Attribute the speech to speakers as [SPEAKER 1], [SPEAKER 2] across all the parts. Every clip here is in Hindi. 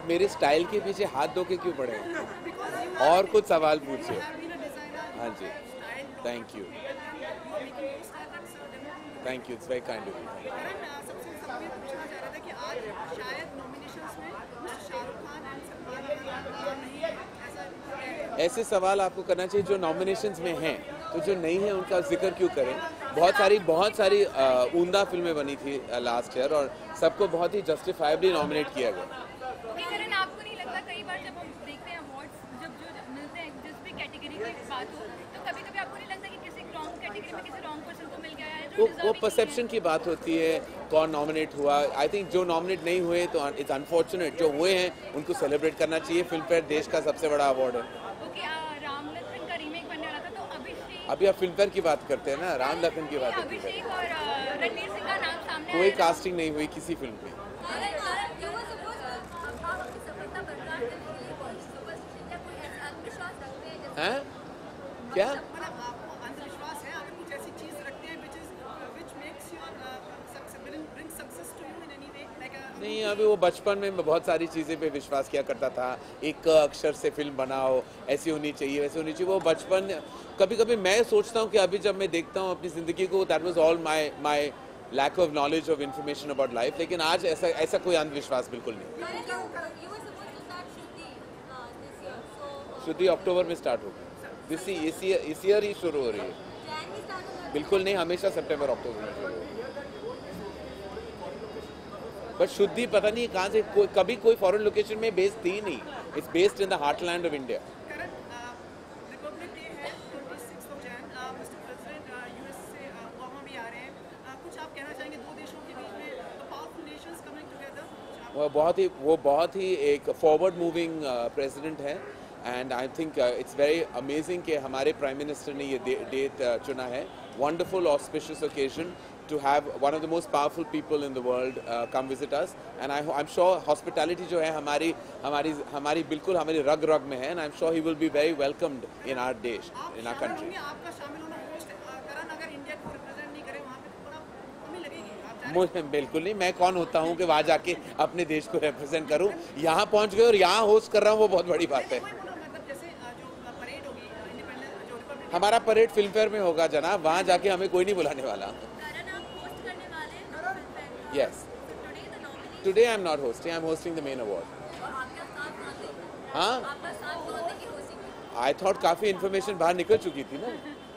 [SPEAKER 1] आप मेरे स्टाइल के पीछे हाथ धो के क्यों पड़े हैं? और कुछ सवाल पूछिए। हाँ जी, thank you, thank you, it's very kind of you. ऐसे सवाल आपको करना चाहिए जो नॉमिनेशंस में हैं, तो जो नहीं है उनका जिक्र क्यों करें? बहुत सारी उम्दा फिल्में बनी थी लास्ट ईयर और सबको बहुत ही जस्टिफाइबली नॉमिनेट किया गया।
[SPEAKER 2] करण, आपको नहीं लगता कई बार जब हम देखते हैं अवार्ड्स जब जो मिलते हैं जिस भी कैटेगरी की बात हो तो कभी कभी आपको नहीं लगता कि किसी रॉन्ग कैटेगरी में किसी रॉन्ग पर्सन को मिल गया है?
[SPEAKER 1] तो वो परसेप्शन की बात होती है, कौन नॉमिनेट हुआ। आई थिंक जो नॉमिनेट नहीं हुए तो इट्स अनफॉर्चुनेट, जो हुए हैं उनको सेलिब्रेट करना चाहिए। फिल्म फेयर देश का सबसे बड़ा अवार्ड है।
[SPEAKER 2] राम लखन का रीमेक बनने वाला था तो अभिषेक,
[SPEAKER 1] अभी आप फिल्म फेयर की बात करते हैं ना, राम लखन की बात करते हैं।
[SPEAKER 2] अभिषेक और रणवीर सिंह का नाम सामने
[SPEAKER 1] कोई कास्टिंग नहीं हुई किसी फिल्म की। हैं? क्या? नहीं, अभी वो बचपन में बहुत सारी चीज़ें पे विश्वास किया करता था। एक अक्षर से फिल्म बनाओ, ऐसी होनी चाहिए, वैसे होनी चाहिए। वो बचपन, कभी कभी मैं सोचता हूँ कि अभी जब मैं देखता हूँ अपनी ज़िंदगी को, that was all my lack of knowledge of information about life. लेकिन आज ऐसा कोई अंधविश्वास बिल्कुल नहीं। शुद्धि अक्टूबर में स्टार्ट होगी, इस ईयर ही शुरू हो रही है। बिल्कुल नहीं, हमेशा सितंबर अक्टूबर में शुरू होगी। बट शुद्धि पता नहीं कहाँ से कभी कोई फॉरेन लोकेशन में बेस्ड थी नहीं। It's based in the heartland of India. वो बहुत ही एक फॉरवर्ड मूविंग प्रेसिडेंट है। And I think it's very amazing कि हमारे प्राइम मिनिस्टर ने ये डेट चुना है। Wonderful auspicious occasion to have one of the most powerful people in the world come visit us, and I'm sure hospitality जो है हमारी बिल्कुल हमारी रग रग में है, and I'm sure he will be very welcomed in our देश, in our country. मुझे बिल्कुल नहीं, मैं कौन होता हूँ कि वहाँ जाके अपने देश को रिप्रेजेंट करूँ? यहाँ पहुँच गए और यहाँ होस्ट कर रहा हूँ, वो बहुत बड़ी बात है। हमारा परेड फिल्म फेयर में होगा जनाब, वहाँ जाके हमें कोई नहीं बुलाने वाला। Yes. Today I'm not hosting. I'm hosting the main award. हाँ? I thought काफी information बाहर निकल चुकी थी ना।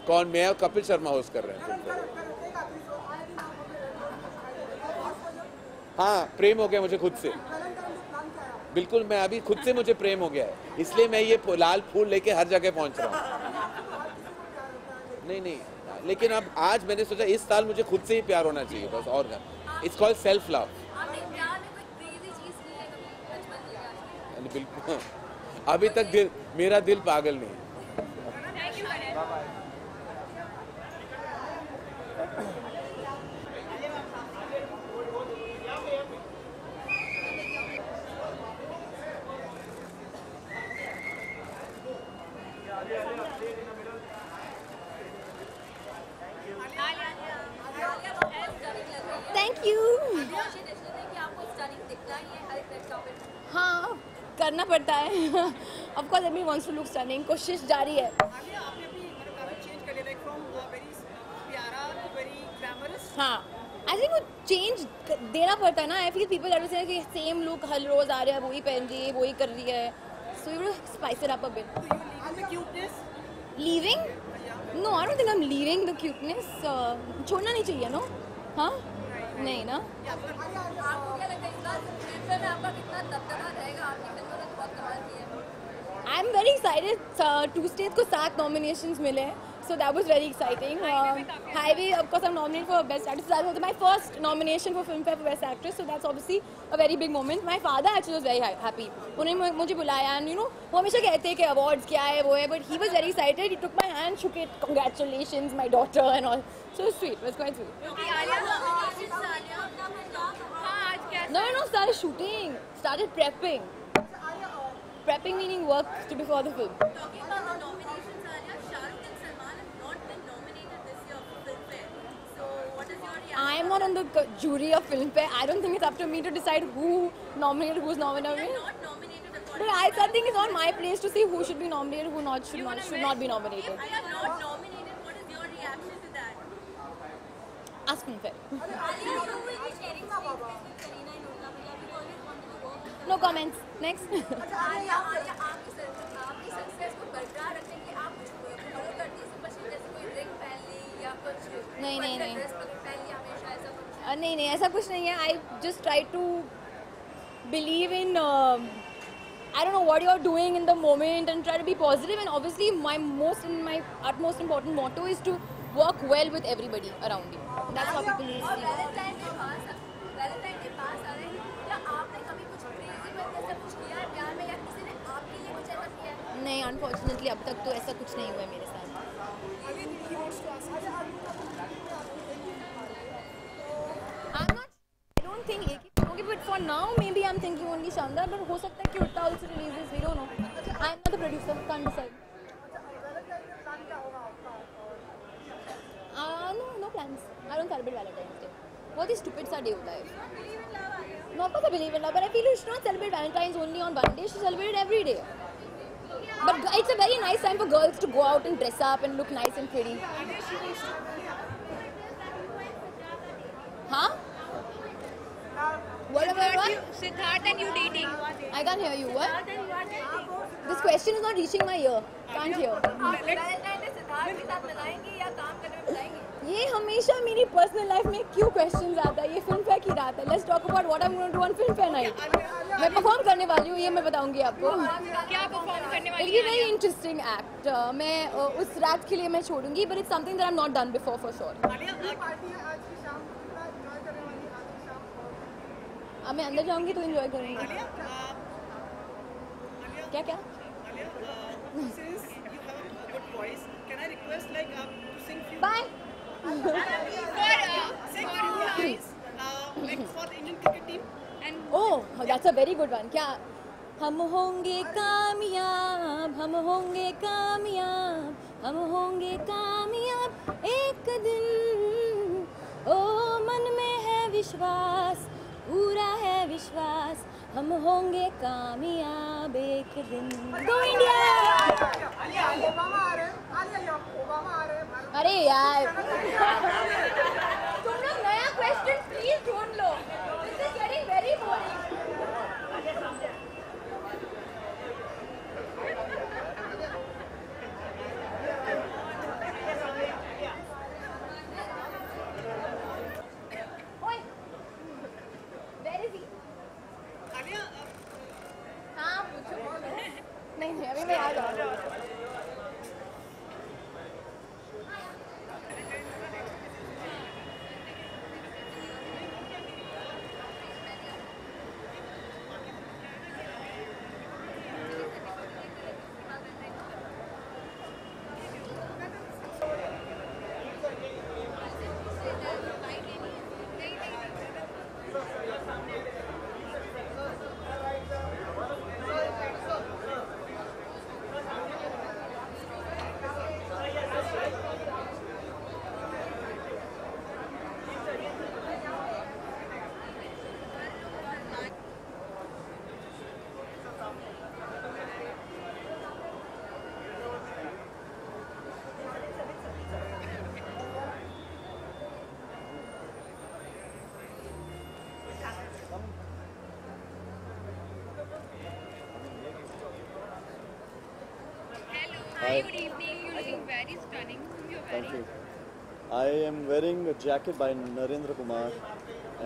[SPEAKER 1] कौन? मैं और कपिल शर्मा होस्ट कर रहे हैं। हाँ, प्रेम हो गया मुझे खुद से। बिल्कुल, मैं अभी खुद से मुझे प्रेम हो गया है, इसलिए मैं ये लाल फूल लेके हर जगह पहुंच रहा हूँ। नहीं, लेकिन अब आज मैंने सोचा इस साल मुझे खुद से ही प्यार होना चाहिए बस, और क्या। It's called self love. बिल्कुल, अभी तक मेरा दिल पागल नहीं।
[SPEAKER 3] Thank you. हाँ, करना पड़ता है। Of course everyone wants to look stunning, कोशिश जारी है। हाँ, आई थिंक वो चेंज देना पड़ता है ना। I feel people are saying कि सेम लुक हर रोज आ रहा है, वही पहन रही है, वही कर रही है, so you spice it up a bit. Leaving? No, I don't think I am leaving the cuteness. छोड़ना नहीं चाहिए, नो? हाँ, नहीं ना। I am very excited. 2 states को 7 नॉमिनेशंस मिले हैं, so that was very exciting. Highway, of course, I'm nominated for Best Actress. That was my first nomination for Filmfare for Best Actress, so that's obviously a very big moment. My father actually was very happy. उन्होंने मुझे बुलाया, and you know, वो हमेशा कहते हैं कि awards क्या है वो है, but he was very excited. He took my hand, shook it, congratulations, my daughter, and all. So sweet, it was quite sweet. No, started shooting, started prepping. Prepping meaning work to before the film.
[SPEAKER 2] Talking about the nominations, Alia, Shah Rukh and Salman have not been nominated this year for Filmfare. So, what is your reaction?
[SPEAKER 3] I am not on the jury of Filmfare. I don't think it's up to me to decide who nominated, who's nominated.
[SPEAKER 2] They are not nominated.
[SPEAKER 3] But I think it's on my place to see who should be nominated, who not should not be nominated.
[SPEAKER 2] If I am not nominated, what is your reaction to that?
[SPEAKER 3] Ask Filmfare.
[SPEAKER 2] Alia, you will be sharing space with Kareena and Urla Bhaiya. We always wanted to work with her.
[SPEAKER 3] No comments. Next.
[SPEAKER 2] Alia आपकी सक्सेस को बरकरार रखने के आप कुछ फॉलो करती हैं सुपर जैसे कोई ड्रिंक पहन ली या कुछ
[SPEAKER 3] नहीं
[SPEAKER 2] ड्रेस पहन ली हमेशा ऐसा कुछ
[SPEAKER 3] नहीं ऐसा कुछ नहीं है. I just try to believe in I don't know what you're doing in the moment and try to be positive, and obviously my utmost important motto is to work well with everybody around you. That's how people will see.
[SPEAKER 2] Valentine day पास आ रहे हैं क्या आपने कभी कुछ क्रेजी में ऐसा कुछ किया है प्यार में या किसी ने आपके लिए कुछ ऐसा किया है?
[SPEAKER 3] नहीं, अनफॉर्चुनेटली अब तक तो ऐसा कुछ नहीं हुआ है मेरे साथ. I don't think एक ही होगी, but for now maybe I'm thinking only शानदार, but हो सकता है कि उल्टा also releases, we don't know. I'm not the producer, can't decide. No plans. I don't celebrate Valentine's Day. बहुत ही stupid सा day होता है. Not because I believe in love, but I feel you should not celebrate Valentine's only on one day. You should celebrate it every day. But it's a very nice time for girls to go out and dress up and look nice and pretty. Huh? What?
[SPEAKER 2] Siddharth and you dating?
[SPEAKER 3] I can't hear you. What? This question is not reaching my ear. Can't hear.
[SPEAKER 2] Valentine day Siddharth के साथ मनाएंगी या काम करने में बताएंगी?
[SPEAKER 3] ये हमेशा मेरी पर्सनल लाइफ में क्यों क्वेश्चंस आता है? ये फिल्म फेयर की रात है. Let's talk about what I am going to do on Filmfare night. मैं परफॉर्म करने वाली हूँ, ये मैं बताऊंगी आपको.
[SPEAKER 2] क्या परफॉर्म करने वाली
[SPEAKER 3] it is very interesting act. मैं उस रात के लिए मैं छोड़ूंगी, but it's something that I am not done before for sure. अब मैं अंदर जाऊंगी तो एंजॉय करूंगी. क्या bye. Oh, that's a very good one. क्या हम होंगे कामयाब, हम होंगे कामयाब, हम होंगे कामयाब एक दिन. ओ मन में है विश्वास, पूरा है विश्वास, हम होंगे कामयाब एक दिन. Go India. अरे यार तुम लोग नया क्वेश्चन प्लीज ढूंढ लो. This is getting very boring. हाँ पूछो. नहीं अभी मैं आ जाऊँगा.
[SPEAKER 2] Hi, good evening. You're looking very stunning. You're
[SPEAKER 4] Thank
[SPEAKER 2] wearing.
[SPEAKER 4] you. I am wearing a jacket by Narendra Kumar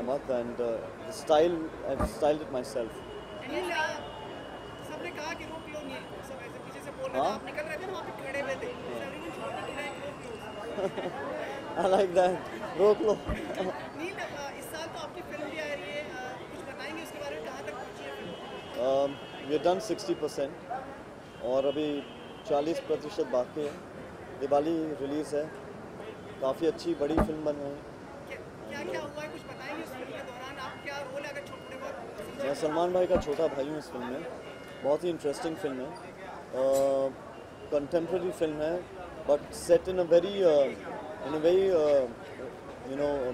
[SPEAKER 4] Ahmed, and the style I've styled it myself.
[SPEAKER 5] सबने कहा कि रोक लो नहीं, सब ऐसे पीछे से बोल रहे थे, आप निकल रहे थे ना, वहाँ पे खड़े हुए थे, everyone shouting like रोक लो.
[SPEAKER 4] I like that. रोक लो.
[SPEAKER 5] नील, इस साल तो आपकी फिल्म भी आ रही है, कुछ बताएंगे उसके बारे में, कहाँ तक पहुँची है फिल्म?
[SPEAKER 4] We have done 60% और अभी 40% बाकी है. दिवाली रिलीज है. काफ़ी अच्छी बड़ी फिल्म बन रही है.
[SPEAKER 5] क्या हुआ है, कुछ बताएंगे उस फिल्म के दौरान? आप क्या रोल है अगर छोटे बहुत?
[SPEAKER 4] मैं सलमान भाई का छोटा भाई हूँ इस फिल्म में. बहुत ही इंटरेस्टिंग फिल्म है. कंटेम्प्रेरी फिल्म है, but set in a very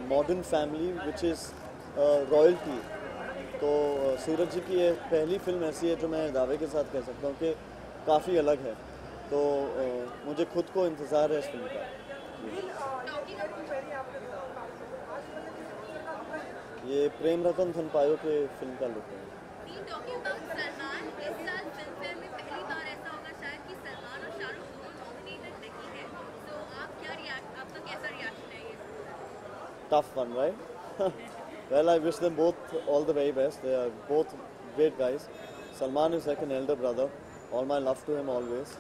[SPEAKER 4] modern family which is royalty. तो सूरज जी की ये पहली फिल्म ऐसी है जो मैं दावे के साथ कह सकता हूँ कि काफ़ी अलग है, तो मुझे खुद को इंतज़ार है इस फिल्म का। ये प्रेम रतन धन पायो के फिल्म का लुक है।
[SPEAKER 2] टॉकिंग अबाउट सलमान, इस साल फिल्मफेयर में पहली बार ऐसा होगा शायद कि सलमान और शाहरुख दोनों नॉमिनेटेड नहीं है, तो आपका कैसा रिएक्शन है ये?
[SPEAKER 4] Tough one, right? Well, I wish them both all the very best. They are both great guys. Salman is like an elder brother. All my love to him always.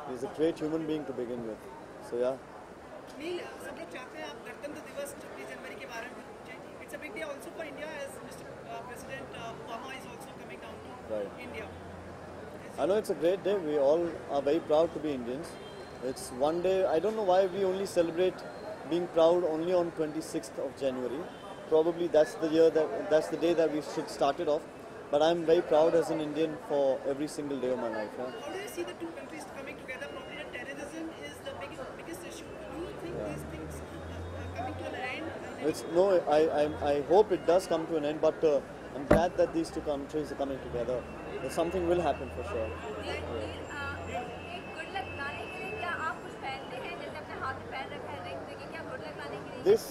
[SPEAKER 4] He's a great human being to begin with. So yeah.
[SPEAKER 5] नील, सब लोग चाहते हैं आप गणतंत्र दिवस 26 जनवरी के बारे में पूछें। It's a big day also for India as Mr. President Obama is also coming down to India.
[SPEAKER 4] I know it's a great day. We all are very proud to be Indians. It's one day. I don't know why we only celebrate being proud only on 26th of January. Probably that's the day that we should start it off. But I'm very proud as an Indian for every single day of my life. Yeah.
[SPEAKER 5] How do you see the two countries coming together? Probably the terrorism is the biggest issue. Do you think these things coming to an end?
[SPEAKER 4] I hope it does come to an end. But I'm glad that these two countries are coming together. Something will happen for sure.
[SPEAKER 2] एक गुड लक लाने के लिए क्या आप कुछ पहनते हैं, जैसे अपने हाथ में पहन रखा है रिंग, तो क्या गुड लक लाने के लिए?
[SPEAKER 4] This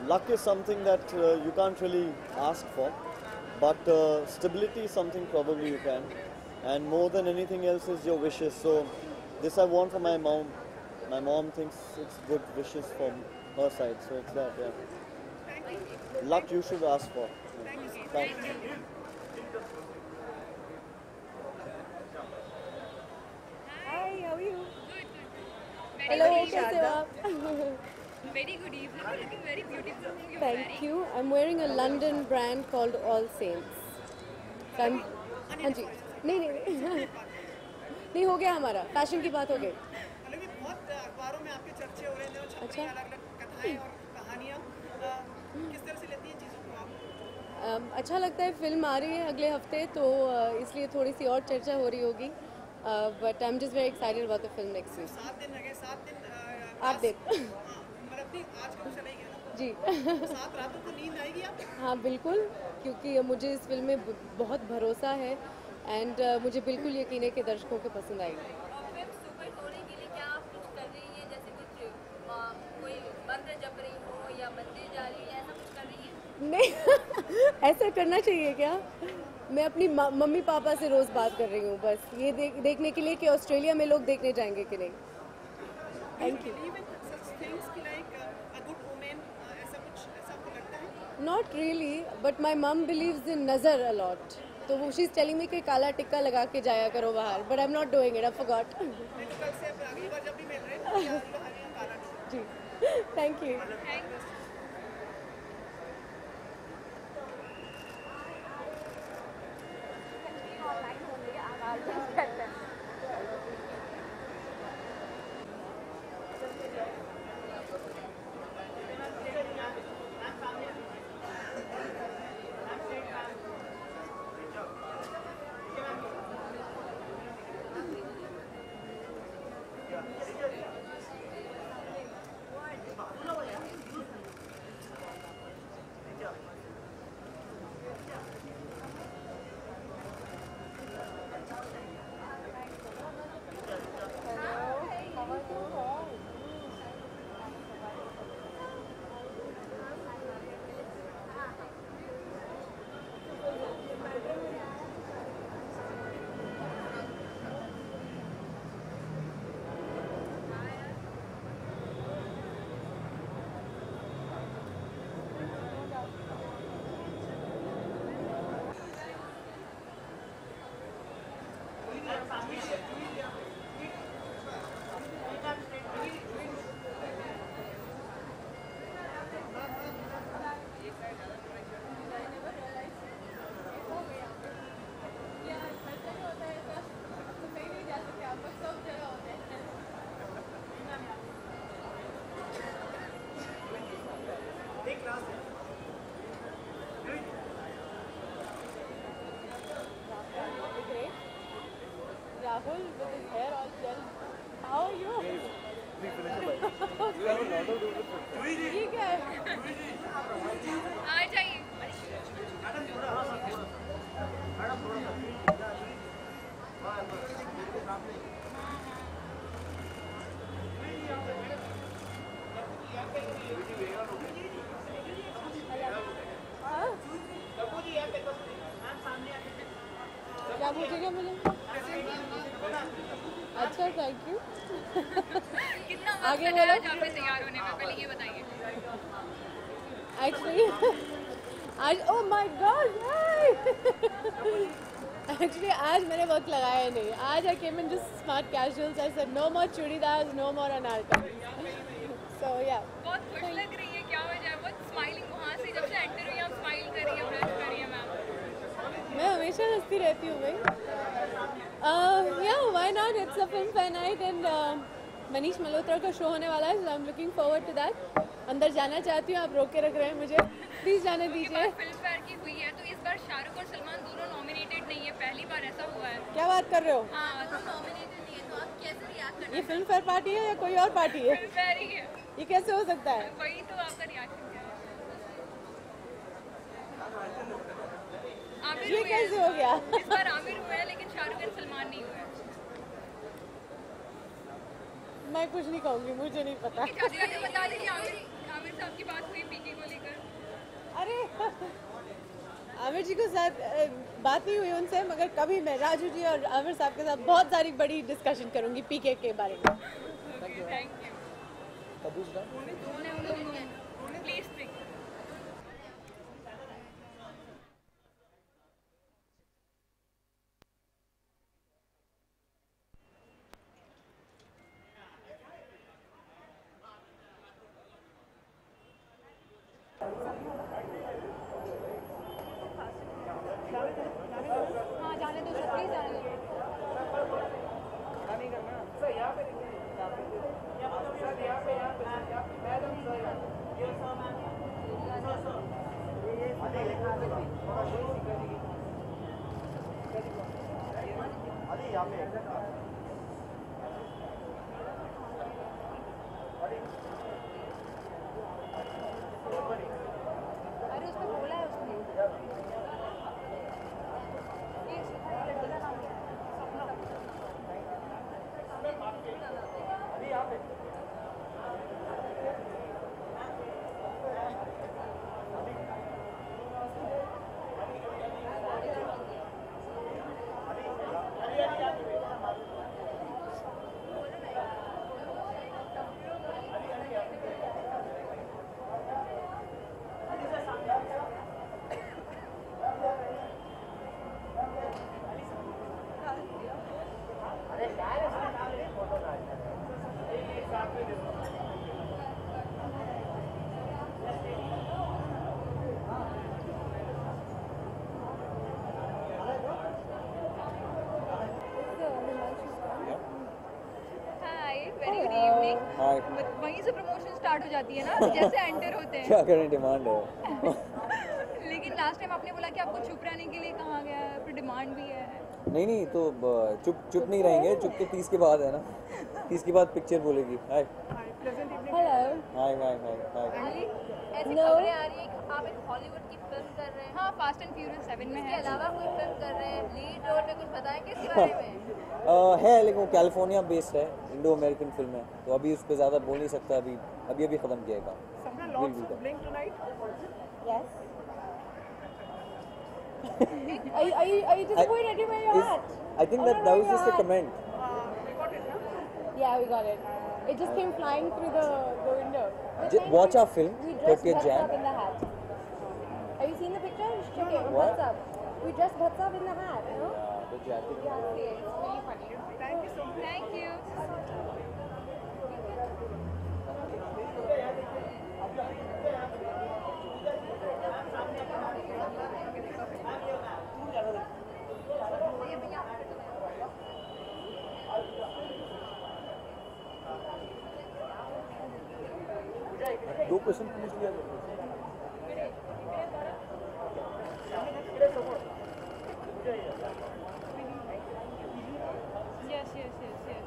[SPEAKER 4] luck is something that you can't really ask for, but stability is something probably you can, and more than anything else is your wishes. So this I want for my mom. My mom thinks it's good wishes from her side, so it's that, yeah. Luck you should ask for. Thank you.
[SPEAKER 6] Hi, how are you?
[SPEAKER 3] Hello, कैसे हो आप?
[SPEAKER 2] Very good evening. You're looking very beautiful. You're
[SPEAKER 6] Thank you. I'm wearing a London brand called All Saints. So I'm, हाँ जी, नहीं नहीं हो गया हमारा फैशन की बात हो गई।
[SPEAKER 5] हालांकि बहुत अखबारों में आपके चर्चे हो रहे हैं, जो
[SPEAKER 6] अच्छा।
[SPEAKER 5] अलग-अलग कथाएं और कहानियां, किस तरह से लेती हैं चीज़ों को आप?
[SPEAKER 6] अच्छा लगता है, फिल्म आ रही है अगले हफ्ते, तो इसलिए थोड़ी सी और चर्चा हो रही होगी, but I am just very excited about the film next week.
[SPEAKER 5] 7 दिन लगे, 7 दिन
[SPEAKER 6] 8 दिन
[SPEAKER 5] मतलब नहीं, आज कब चला ही गया ना,
[SPEAKER 6] जी
[SPEAKER 5] 7 रातों को नींद आएगी आप?
[SPEAKER 6] हाँ बिल्कुल, क्योंकि मुझे इस फिल्म में बहुत भरोसा है एंड मुझे बिल्कुल यकीन है कि दर्शकों को पसंद आएगी।
[SPEAKER 2] और फिल्म सुपर होने के लिए क्या आप कुछ कर रही हैं, जैसे कुछ कोई मंत्र जप रही हो या मंदिर जा रही है, ऐसा कुछ कर रही है?
[SPEAKER 6] नहीं ऐसा करना चाहिए क्या? मैं अपनी मम्मी पापा से रोज़ बात कर रही हूँ, बस ये देखने के लिए कि ऑस्ट्रेलिया में लोग देखने जाएंगे कि नहीं। Thank you.
[SPEAKER 5] Believe in such things कि like a good omen, ऐसा कुछ ऐसा आपको लगता है?
[SPEAKER 6] Not really, but my mom believes in नज़र a lot. तो वो she's telling me कि काला टिक्का लगा के जाया करो बाहर, but I'm not doing it, I forgot.
[SPEAKER 5] नहीं तो कल से अगली बार जब भी मिल रहे हैं तो यार तो हरियाणा काला नहीं।
[SPEAKER 6] जी, thank you. Rahul with his hair all gel. How are you? ठीक है।
[SPEAKER 2] आ जाइए।
[SPEAKER 6] Thank you.
[SPEAKER 2] कितना वक्त
[SPEAKER 6] आगे
[SPEAKER 2] लगा
[SPEAKER 6] बोलो।
[SPEAKER 2] जहाँ पे तैयार होने में, पहले ये बताइए।
[SPEAKER 6] एक्चुअली आज ओह माय गॉड एक्चुअली आज मैंने वक्त लगाया नहीं। आज I came in just smart casuals. I said no more churidars, no more anarkali. So yeah
[SPEAKER 2] बहुत खुश लग रही है, क्या वजह है? बहुत स्माइलिंग, वहाँ से जब से एंटर हुई आप स्माइल कर रही है, ब्लश कर रही है मैम।
[SPEAKER 6] मैं हमेशा हंसती रहती हूँ भाई। Yeah why not, it's a Filmfare night and Manish Malhotra का शो होने वाला है, so I am looking forward to that. अंदर जाना चाहती हूँ, आप रोक के रख रहे हैं मुझे, प्लीज़ जाने दीजिए।
[SPEAKER 2] फिल्म फेयर की हुई है तो इस बार शाहरुख और सलमान दोनों नॉमिनेटेड नहीं है, पहली बार ऐसा हुआ है।
[SPEAKER 6] क्या बात कर रहे हो?
[SPEAKER 2] हाँ, तो नॉमिनेटेड नहीं है, तो आप कैसे रिएक्ट करते
[SPEAKER 6] ये फिल्म फेयर पार्टी है या कोई और पार्टी है?
[SPEAKER 2] फिल्म फेयर ही है,
[SPEAKER 6] ये कैसे हो सकता है?
[SPEAKER 2] वही तो आपका रिएक्शन क्या है? आमिर
[SPEAKER 6] ये
[SPEAKER 2] हुए
[SPEAKER 6] कैसे
[SPEAKER 2] हैं
[SPEAKER 6] हो गया?
[SPEAKER 2] इस बार आमिर हुए हैं, लेकिन शाहरुख और सलमान नहीं हुए हैं।
[SPEAKER 6] मैं कुछ नहीं कहूँगी, मुझे नहीं पता।
[SPEAKER 2] चाचा बता दें कि आमिर साहब की बात हुई पीके को लेकर।
[SPEAKER 6] अरे आमिर जी के साथ बात नहीं हुई उनसे, मगर कभी मैं राजू जी और आमिर साहब के साथ बहुत सारी बड़ी डिस्कशन करूँगी पीके के बारे में।
[SPEAKER 2] Thank you. Please think.
[SPEAKER 3] हाँ जाने दो सर, प्लीज जाने दो। अरे उसने बोला है उसने।
[SPEAKER 2] हाय, वेरी गुड इवनिंग। वहीं से प्रमोशन स्टार्ट हो जाती है ना जैसे एंटर होते हैं।
[SPEAKER 7] क्या करें, डिमांड है।
[SPEAKER 2] लेकिन लास्ट टाइम आपने बोला कि आपको चुप रहने के लिए कहा गया है, फिर डिमांड भी है।
[SPEAKER 7] नहीं नहीं, तो चुप नहीं रहेंगे, चुप तो 30 के बाद है ना, 30 के बाद पिक्चर बोलेगी। Hi
[SPEAKER 6] hello.
[SPEAKER 7] Hi hi hi hi.
[SPEAKER 3] ऐसी खबरें आ रही है कि आप एक हॉलीवुड की फिल्म कर रहे हैं।
[SPEAKER 2] हाँ, फास्ट एंड फ्यूरियस 7 में
[SPEAKER 3] इसके
[SPEAKER 2] है।
[SPEAKER 3] अलावा कोई फिल्म कर रहे हैं, लीड रोल में कुछ बताएंगे इसके बारे में?
[SPEAKER 7] है, लेकिन वो कैलिफोर्निया बेस्ड है, इंडो अमेरिकन फिल्म है, तो अभी उस पर ज़्यादा बोल नहीं सकता। अभी ख़त्म किया है।
[SPEAKER 6] Yes. Are you disappointed by your hat?
[SPEAKER 7] I think that was just a comment.
[SPEAKER 6] Yeah, we got it. It just came flying through the window.
[SPEAKER 7] Watch our film,
[SPEAKER 6] We dressed
[SPEAKER 7] 30th
[SPEAKER 6] Bhatsab
[SPEAKER 7] Jan.
[SPEAKER 6] in the hat. Have you seen the picture? You should check it.
[SPEAKER 7] What?
[SPEAKER 6] Bhatsab. We dressed Bhatsab in the hat, you know?
[SPEAKER 7] The jacket.
[SPEAKER 6] Yeah, see it. It's really funny.
[SPEAKER 5] Thank you so much.
[SPEAKER 2] Thank you.
[SPEAKER 7] दो क्वेश्चन पूछ लिया।
[SPEAKER 2] Yes yes yes yes.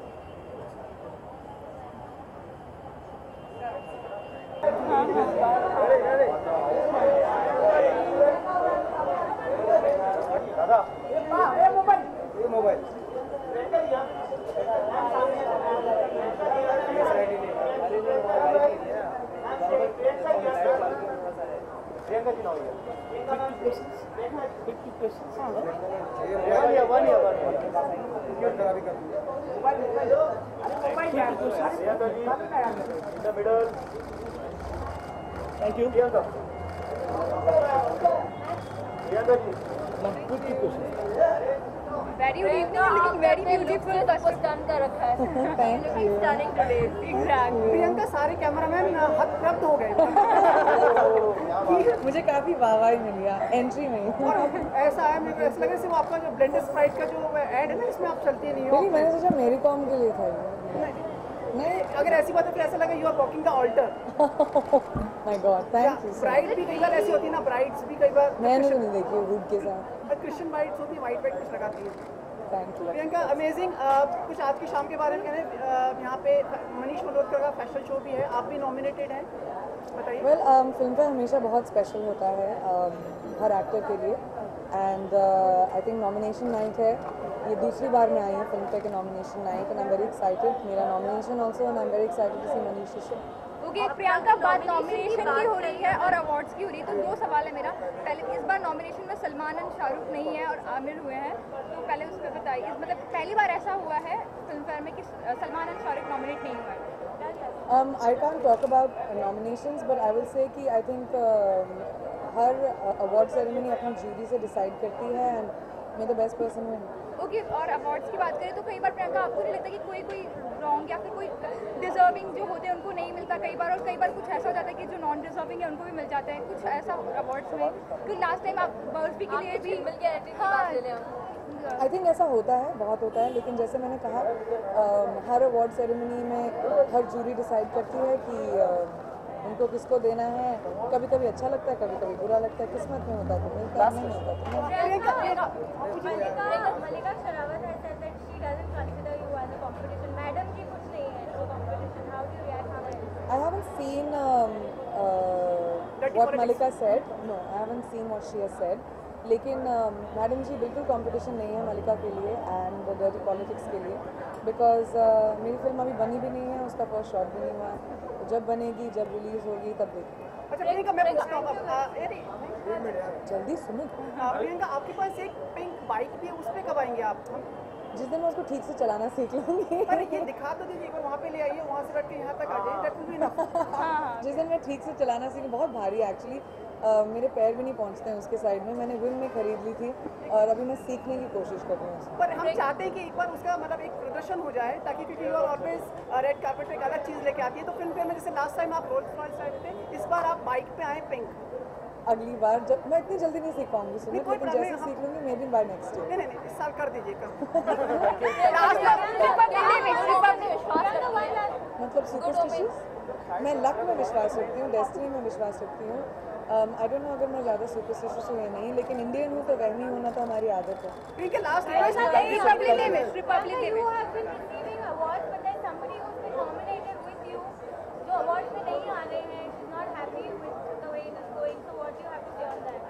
[SPEAKER 4] One year. Thank you.
[SPEAKER 2] Very good evening, looking very beautiful.
[SPEAKER 3] बस डन कर रखा है.
[SPEAKER 6] Thank you.
[SPEAKER 2] Stunning today. Exactly.
[SPEAKER 5] Priyanka सारे कैमरामैन हतप्रभ हो गए
[SPEAKER 6] मुझे काफी वाहवाही मिली एंट्री में.
[SPEAKER 5] और ऐसा है, मुझे ऐसा लगा सिर्फ आपका जो ब्लेंडेड स्प्राइट का जो ऐड है ना, इसमें आप चलती नहीं हो.
[SPEAKER 6] मैंने सोचा मेरी कॉम के लिए था ये.
[SPEAKER 5] नहीं, अगर ऐसी बात है तो ऐसा लगा you are walking the altar.
[SPEAKER 6] My god, thank you.
[SPEAKER 5] Bride भी कई बार ऐसी होती है ना, ब्राइड्स भी कई बार
[SPEAKER 6] मैंने तो नहीं देखी हुड के साथ.
[SPEAKER 5] क्रिश्चियन ब्राइड्स होती है, वाइट कुछ लगाती है.
[SPEAKER 6] Thank you.
[SPEAKER 5] प्रियंका अमेजिंग. कुछ आज की शाम के बारे में कहने, यहाँ पे मनीष मल्होत्रा का फैशन शो भी है, आप भी नॉमिनेटेड हैं, बताइए.
[SPEAKER 6] वेल फिल्म पे हमेशा बहुत स्पेशल होता है हर एक्टर के लिए. And I think nomination night है, ये दूसरी बार मैं आई हूँ फिल्म पे के nomination night. And I am very excited. मेरा nomination also, and I am very excited to see Manish show.
[SPEAKER 2] Okay, Priyanka, बात नॉमिनेशन की हो रही है और अवार्ड्स की हो रही है, तो दो सवाल है मेरा. पहले, इस बार नॉमिनेशन में सलमान एंड शाहरुख नहीं है और आमिर हुए हैं, तो पहले उस पर बताइए. मतलब पहली बार ऐसा हुआ है फिल्म फेयर में कि सलमान एंड शाहरुख नॉमिनेट नहीं हुआ है.
[SPEAKER 6] I can't talk about nominations, but I will say कि I think her award ceremony अपनी जूरी से डिसाइड करती है, and may the best person win.
[SPEAKER 2] Okay, और अवार्ड्स की बात करें तो कई बार प्रियंका आपको नहीं लगता कि कोई रॉन्ग या फिर कोई डिजर्विंग जो होते हैं उनको नहीं मिलता कई बार, और कई बार कुछ ऐसा हो जाता है कि जो नॉन डिजर्विंग है उनको भी मिल जाता है, कुछ ऐसा अवार्ड्स में? क्योंकि लास्ट टाइम आप बर्फी के लिए भी मिल गया.
[SPEAKER 6] आई थिंक ऐसा होता है, बहुत होता है, लेकिन जैसे मैंने कहा हर अवार्ड सेरेमनी में हर जूरी डिसाइड करती है कि उनको किसको देना है. कभी कभी अच्छा लगता है, कभी कभी बुरा लगता है, किस्मत में होता है तो मिलता है, नहीं होता तो नहीं.
[SPEAKER 3] मल्लिका Sherawat has said that she doesn't consider you as a competition. Madam ji कुछ नहीं है, no competition. How do you react on it?
[SPEAKER 6] I haven't seen what Mallika said. No, I haven't seen what she has said. लेकिन मैडम जी बिल्कुल कंपटीशन नहीं है मल्लिका के लिए एंड डर्टी पॉलिटिक्स के लिए, बिकॉज मेरी फिल्म अभी बनी भी नहीं है, उसका फर्स्ट शॉट भी नहीं हुआ है. तो जब बनेगी, जब रिलीज होगी तब देखिए.
[SPEAKER 5] अच्छा प्रियंका, मैं पूछता हूँ
[SPEAKER 6] जल्दी सुनो.
[SPEAKER 5] प्रियंका, आपके पास एक पिंक बाइक भी है, उस पर कब आएंगे आप?
[SPEAKER 6] जिस दिन मैं उसको ठीक से चलाना सीख लूँगी.
[SPEAKER 5] अरे ये दिखा तो दीजिए, वहाँ पे ले आइए, वहाँ से रख के यहाँ तक आ जाइए, that will be enough.
[SPEAKER 6] जिस दिन मैं ठीक से चलाना सीखूँ. बहुत भारी है एक्चुअली, मेरे पैर भी नहीं पहुंचते हैं उसके साइड में. मैंने विन में खरीद ली थी और अभी मैं सीखने की कोशिश कर रही हूँ.
[SPEAKER 5] पर हम चाहते हैं कि एक बार उसका मतलब एक प्रदर्शन हो जाए, ताकि क्योंकि you are always red carpet पे एक अलग चीज़ लेके आती है. तो फिल्म फेयर में जैसे लास्ट टाइम आप रोल्स रॉयस आए थे, इस बार आप बाइक पे आए पिंक.
[SPEAKER 6] अगली बार जब मैं इतनी जल्दी नहीं सीख पाऊंगी सुनो, लेकिन जैसे सीख लूँगी maybe by next year.
[SPEAKER 5] नहीं, इस साल कर दीजिए कम.
[SPEAKER 6] मतलब सुपरस्टिशियस, मैं लक में विश्वास रखती हूँ, डेस्टिनी में विश्वास रखती हूँ. आई डोंट नो अगर मैं ज़्यादा सुपरस्टिशियस हूँ या नहीं, लेकिन इंडियन हूँ तो वहमी होना तो हमारी आदत है.
[SPEAKER 5] ठीक है, last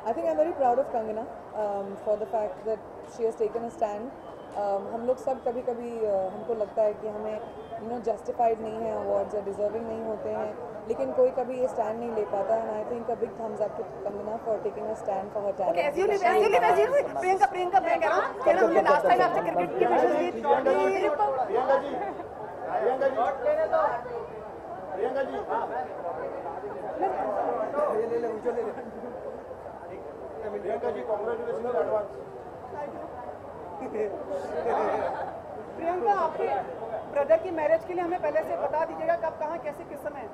[SPEAKER 6] I think I'm very proud of Kangana for the fact that she has taken a stand. हम लोग सब कभी कभी हमको लगता है कि हमें जस्टिफाइड नहीं है अवार्ड्स या डिजर्विंग नहीं होते हैं, लेकिन कोई कभी ये स्टैंड नहीं ले पाता है. And I think a big thumbs up to Kangana for taking a stand for her talent.
[SPEAKER 5] Priyanka हमने लास्ट टाइम आपसे क्रिकेट की मैचेस ली.
[SPEAKER 8] Priyanka ji congratulation advance.
[SPEAKER 5] प्रियंका, आपके ब्रदर की मैरिज के लिए हमें पहले से बता दीजिएगा कब, कहाँ, कैसे, किस समय.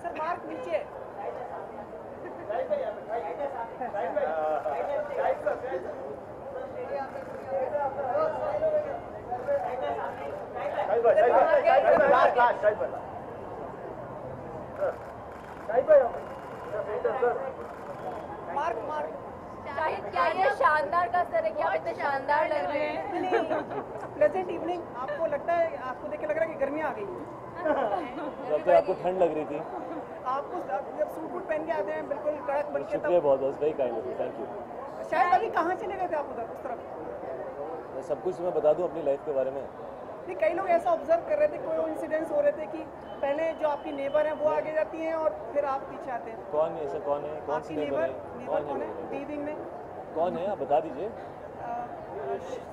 [SPEAKER 5] सर मार्क नीचे. मार्क
[SPEAKER 3] शानदार का असर है कि आप इतने शानदार लग रहे हैं।
[SPEAKER 5] प्लेजेंट इवनिंग, आपको लगता है, आपको देख के लग रहा है कि गर्मी आ गई है?
[SPEAKER 9] जब तक आपको ठंड लग रही थी,
[SPEAKER 5] आपको जब सूट वूट पहन के आते हैं बिल्कुल कड़क बन के,
[SPEAKER 9] शुक्रिया बहुत बहुत, very kind of you, thank you.
[SPEAKER 5] शायद अभी कहाँ चले गए थे आप उधर उस तरफ?
[SPEAKER 9] मैं सब कुछ मैं बता दूं अपनी लाइफ के बारे में।
[SPEAKER 5] नहीं, कई लोग ऐसा ऑब्जर्व कर रहे थे, कोई इंसिडेंट्स हो रहे थे कि पहले जो आपकी नेबर हैं वो आगे जाती हैं और फिर आप पीछे आते हैं।
[SPEAKER 9] कौन है ऐसा, कौन है, कौन सी नेबर है,
[SPEAKER 5] कौन है टीवी में?
[SPEAKER 9] कौन है आप बता दीजिए।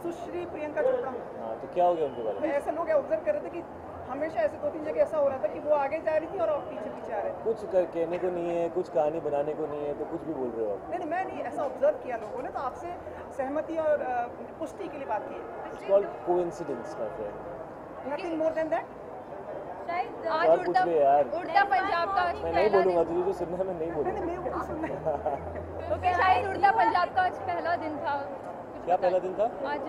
[SPEAKER 5] सुश्री प्रियंका चोपड़ा।
[SPEAKER 9] हाँ, तो क्या हो गया उनके बारे में?
[SPEAKER 5] ऐसे लोग ऑब्जर्व कर रहे थे कि हमेशा ऐसे 2-3 जगह ऐसा हो रहा था कि वो आगे जा रही थी और आप पीछे पीछे आ रहे थे।
[SPEAKER 9] कुछ कहने को नहीं है, कुछ कहानी बनाने को नहीं है, तो कुछ भी बोल रहे हो आप।
[SPEAKER 5] नहीं, मैं नहीं, ऐसा ऑब्जर्व किया लोगों ने, तो आपसे सहमति और पुष्टि के लिए बात की है।
[SPEAKER 9] It's called coincidence my friend,
[SPEAKER 5] nothing more than that.
[SPEAKER 2] शायद
[SPEAKER 9] और
[SPEAKER 2] आज
[SPEAKER 9] कुछ भी यार,
[SPEAKER 2] उड़ता पंजाब का
[SPEAKER 9] मैं नहीं बोलूँगा, तुझे जो सुनना है मैं नहीं बोलूँगा।
[SPEAKER 5] मैं वो सुनना
[SPEAKER 2] ओके, शायद उड़ता पंजाब का आज पहला दिन था।
[SPEAKER 9] क्या पहला दिन था?
[SPEAKER 2] आज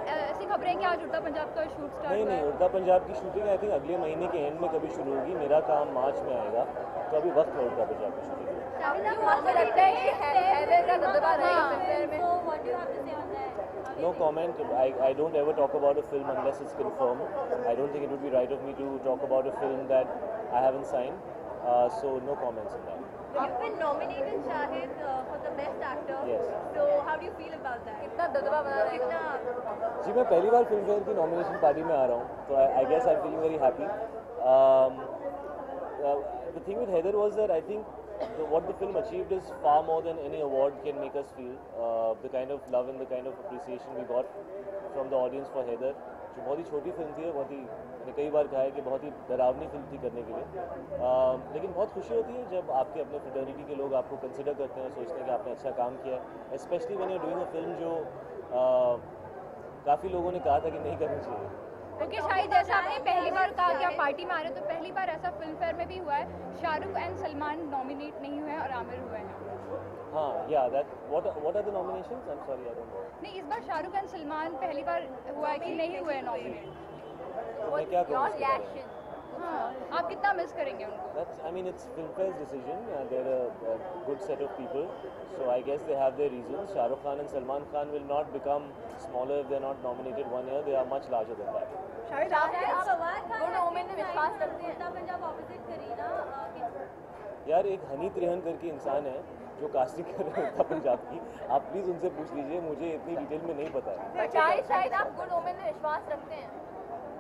[SPEAKER 2] ऐसी खबरें कि आज उड़ता पंजाब का शूट स्टार्ट
[SPEAKER 9] नहीं नहीं, उड़ता पंजाब की शूटिंग आई थिंक अगले महीने के एंड में कभी शुरू होगी। मेरा काम मार्च में आएगा, तो अभी वक्त है उड़ता पंजाब की शूटिंग में।
[SPEAKER 3] आपको लगता है कि हैदर का दबदबा रहेगा फिल्म में?
[SPEAKER 9] No comment. I don't ever talk about a film unless it's confirmed. I don't think it would be right of me to talk about a film that I haven't signed. So no comments on that.
[SPEAKER 3] You've been nominated, Shahid, for the best actor.
[SPEAKER 9] Yes.
[SPEAKER 3] So how do you feel about that? कितना दबदबा बना रहा है, कितना?
[SPEAKER 9] जी, मैं पहली बार फिल्म फेयर की नॉमिनेशन पार्टी में आ रहा हूँ, तो I guess I'm feeling very happy. The thing with Heather was that I think what the film achieved is far more than any award can make us feel. The kind of love and the kind of appreciation we got from the audience for Heather, जो बहुत ही छोटी फिल्म थी, बहुत ही, मैंने कई बार कहा है कि बहुत ही डरावनी फिल्म थी करने के लिए, लेकिन बहुत खुशी होती है जब आपके अपने फ्रेटर्निटी के लोग आपको कंसिडर करते हैं, सोचते हैं कि आपने अच्छा काम किया है, specially when you are doing a film जो काफ़ी लोगों ने कहा था कि नहीं करनी चाहिए।
[SPEAKER 2] ओके, शायद जैसा आपने पहली बार कहा कि आप पार्टी में आ रहे हो, तो पहली बार ऐसा फिल्म फेयर में भी हुआ है, शाहरुख एंड सलमान नॉमिनेट नहीं हुए हैं और आमिर हुए हैं।
[SPEAKER 9] हाँ, yeah that what are the nominations? I am sorry, I don't know.
[SPEAKER 2] नहीं, इस बार शाहरुख एंड सलमान पहली बार हुआ है कि नहीं हुए नॉमिनेट।
[SPEAKER 9] मैं क्या कहूँ इसके बारे में?
[SPEAKER 2] हाँ, आप कितना मिस करेंगे उनको?
[SPEAKER 9] That's, I mean, it's Filmfare's decision. They're a good set of people, so I guess they have their reasons. Shah Rukh Khan and Salman Khan will not become smaller if they're not nominated one year. They are much larger than that.
[SPEAKER 5] शायद आप
[SPEAKER 3] गुड ओमेन में विश्वास रखते हैं? उड़ता पंजाब ऑपोजिट करीना
[SPEAKER 9] यार, एक हनी त्रिहन करके इंसान है जो कास्टिंग कर रहे हैं उड़ता पंजाब की, आप प्लीज़ उनसे पूछ लीजिए, मुझे इतनी डिटेल में नहीं पता है।
[SPEAKER 3] शायद आप गुड ओमेन में विश्वास रखते हैं?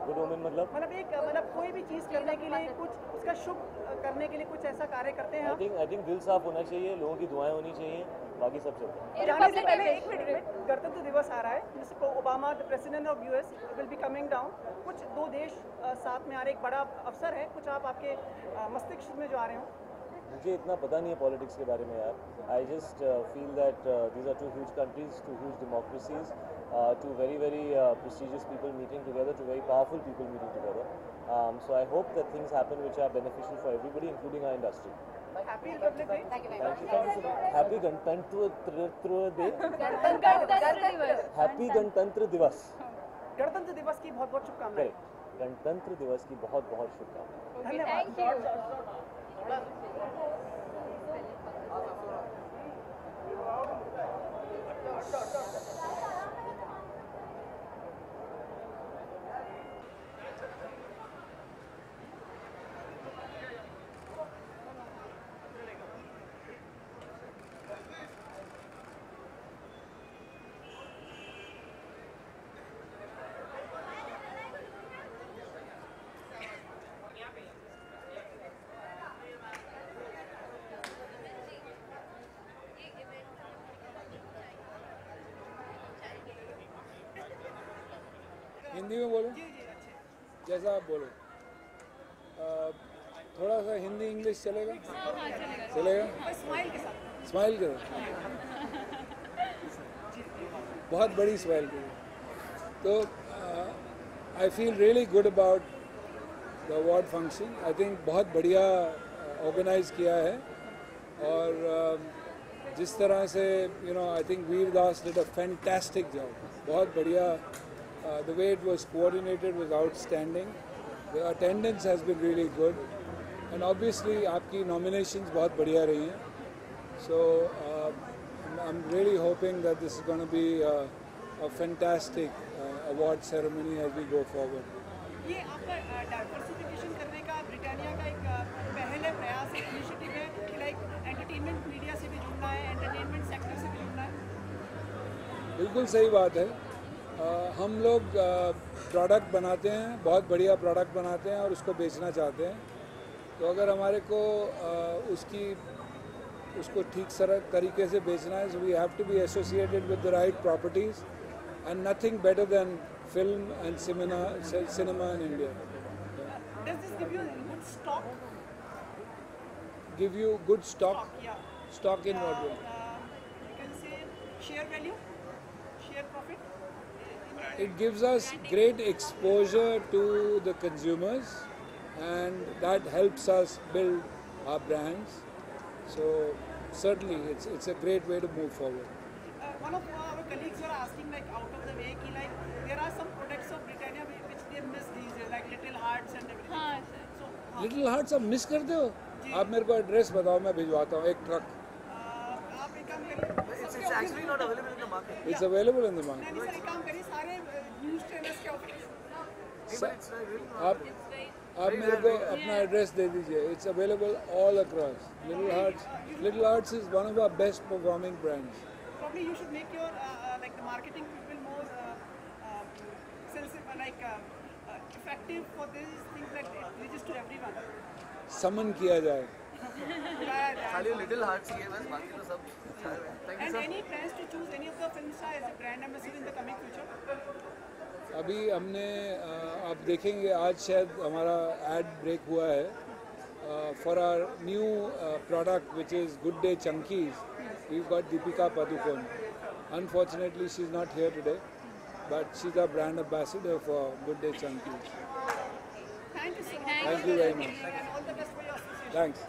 [SPEAKER 9] गुड ओमेन मतलब
[SPEAKER 5] कोई भी चीज़ करने के लिए, कुछ उसका शुभ करने के लिए कुछ ऐसा कार्य करते हैं आप?
[SPEAKER 9] आई थिंक दिल साफ होना चाहिए, लोगों की दुआएं होनी चाहिए, बाकी सब चलता है।
[SPEAKER 5] जाने से पहले एक मिनट, गणतंत्र दिवस आ रहा है, जिसको Obama the president of US will be coming down, कुछ 2 देश साथ में आ रहे, एक बड़ा अवसर है, कुछ आप आपके मस्तिष्क में जो आ रहे हो?
[SPEAKER 9] मुझे इतना पता नहीं है पॉलिटिक्स के बारे में यार। I just feel that these are 2 huge countries, 2 huge democracies, 2 very prestigious people meeting together, 2 very powerful people meeting together. So I hope that things happen which are beneficial for everybody, including our industry.
[SPEAKER 5] Happy Republic Day.
[SPEAKER 9] Thank you so much. Happy Gantantra Day. Happy Gantantra Divas.
[SPEAKER 5] गणतंत्र दिवस की बहुत बहुत शुभकामनाएं।
[SPEAKER 9] Correct. गणतंत्र दिवस की बहुत बहुत शुभकामनाएं।
[SPEAKER 5] धन्यवाद।
[SPEAKER 10] हिंदी में बोलो, जैसा आप बोलो। थोड़ा सा हिंदी इंग्लिश चलेगा? चलेगा?
[SPEAKER 5] स्माइल के साथ।
[SPEAKER 10] स्माइल करो, बहुत बड़ी स्माइल करो। तो I feel really good about the award function. I think बहुत बढ़िया ऑर्गेनाइज किया है, और जिस तरह से I think Veer Das did a fantastic job, बहुत बढ़िया। The way it was coordinated was outstanding. The attendance has been really good, and obviously आपकी nominations बहुत बढ़िया रही हैं. So I'm really hoping that this is going to be a fantastic award ceremony as we go forward.
[SPEAKER 5] ये आपका डाइवर्सिफिकेशन करने का ब्रिटानिया का एक पहले प्रयास है, इनिशिएटिव है कि लाइक एंटरटेनमेंट मीडिया से भी जुड़ना है, एंटरटेनमेंट सेक्टर से भी जुड़ना है।
[SPEAKER 10] बिल्कुल सही बात है। हम लोग प्रोडक्ट बनाते हैं, बहुत बढ़िया प्रोडक्ट बनाते हैं और उसको बेचना चाहते हैं। तो अगर हमारे को उसको ठीक तरीके से बेचना है, so we have to be associated with the right properties and nothing better than film and cinema in India.
[SPEAKER 5] Does this give you good stock?
[SPEAKER 10] Give you good stock?
[SPEAKER 5] Yeah.
[SPEAKER 10] Stock in what way?
[SPEAKER 5] You can say share value, share profit.
[SPEAKER 10] It gives us great exposure to the consumers and that helps us build our brands. So certainly it's a great way to move forward.
[SPEAKER 5] One of our colleagues were asking like out of the way कि like there are some products of Britannia which they miss these days, like Little Hearts and everything.
[SPEAKER 2] हाँ सर।
[SPEAKER 5] So
[SPEAKER 10] Little Hearts आप मिस करते हो? आप मेरे को एड्रेस बताओ, मैं भिजवाता हूँ एक ट्रक।
[SPEAKER 5] आप एक काम करिए।
[SPEAKER 7] It's actually not available in the market.
[SPEAKER 10] It's available in the market.
[SPEAKER 5] नहीं सर, एक काम करिए, सारे न्यूज़ चैनल्स के ऑफिस।
[SPEAKER 10] आप मेरे को अपना एड्रेस दे दीजिए। It's available all across. Little Hearts is one of our best performing brands.
[SPEAKER 5] Probably you should make your like the marketing people more effective for these things, like it reaches to everyone.
[SPEAKER 10] समन किया जाए।
[SPEAKER 7] खाली Little Hearts ही है बस, बाकी तो सब। Thank you
[SPEAKER 5] And
[SPEAKER 7] sir.
[SPEAKER 5] any plans to choose any of the film star as a brand ambassador in the coming future?
[SPEAKER 10] अभी हमने आप देखेंगे आज शायद हमारा एड ब्रेक हुआ है for our new product which is Good Day Chunkies. We got Deepika Padukone. Unfortunately she is not here today but she is a brand ambassador for Good Day Chunkies.
[SPEAKER 5] Thank you so much.
[SPEAKER 10] Thank you very much.
[SPEAKER 5] And all the best for your association.
[SPEAKER 10] Thanks.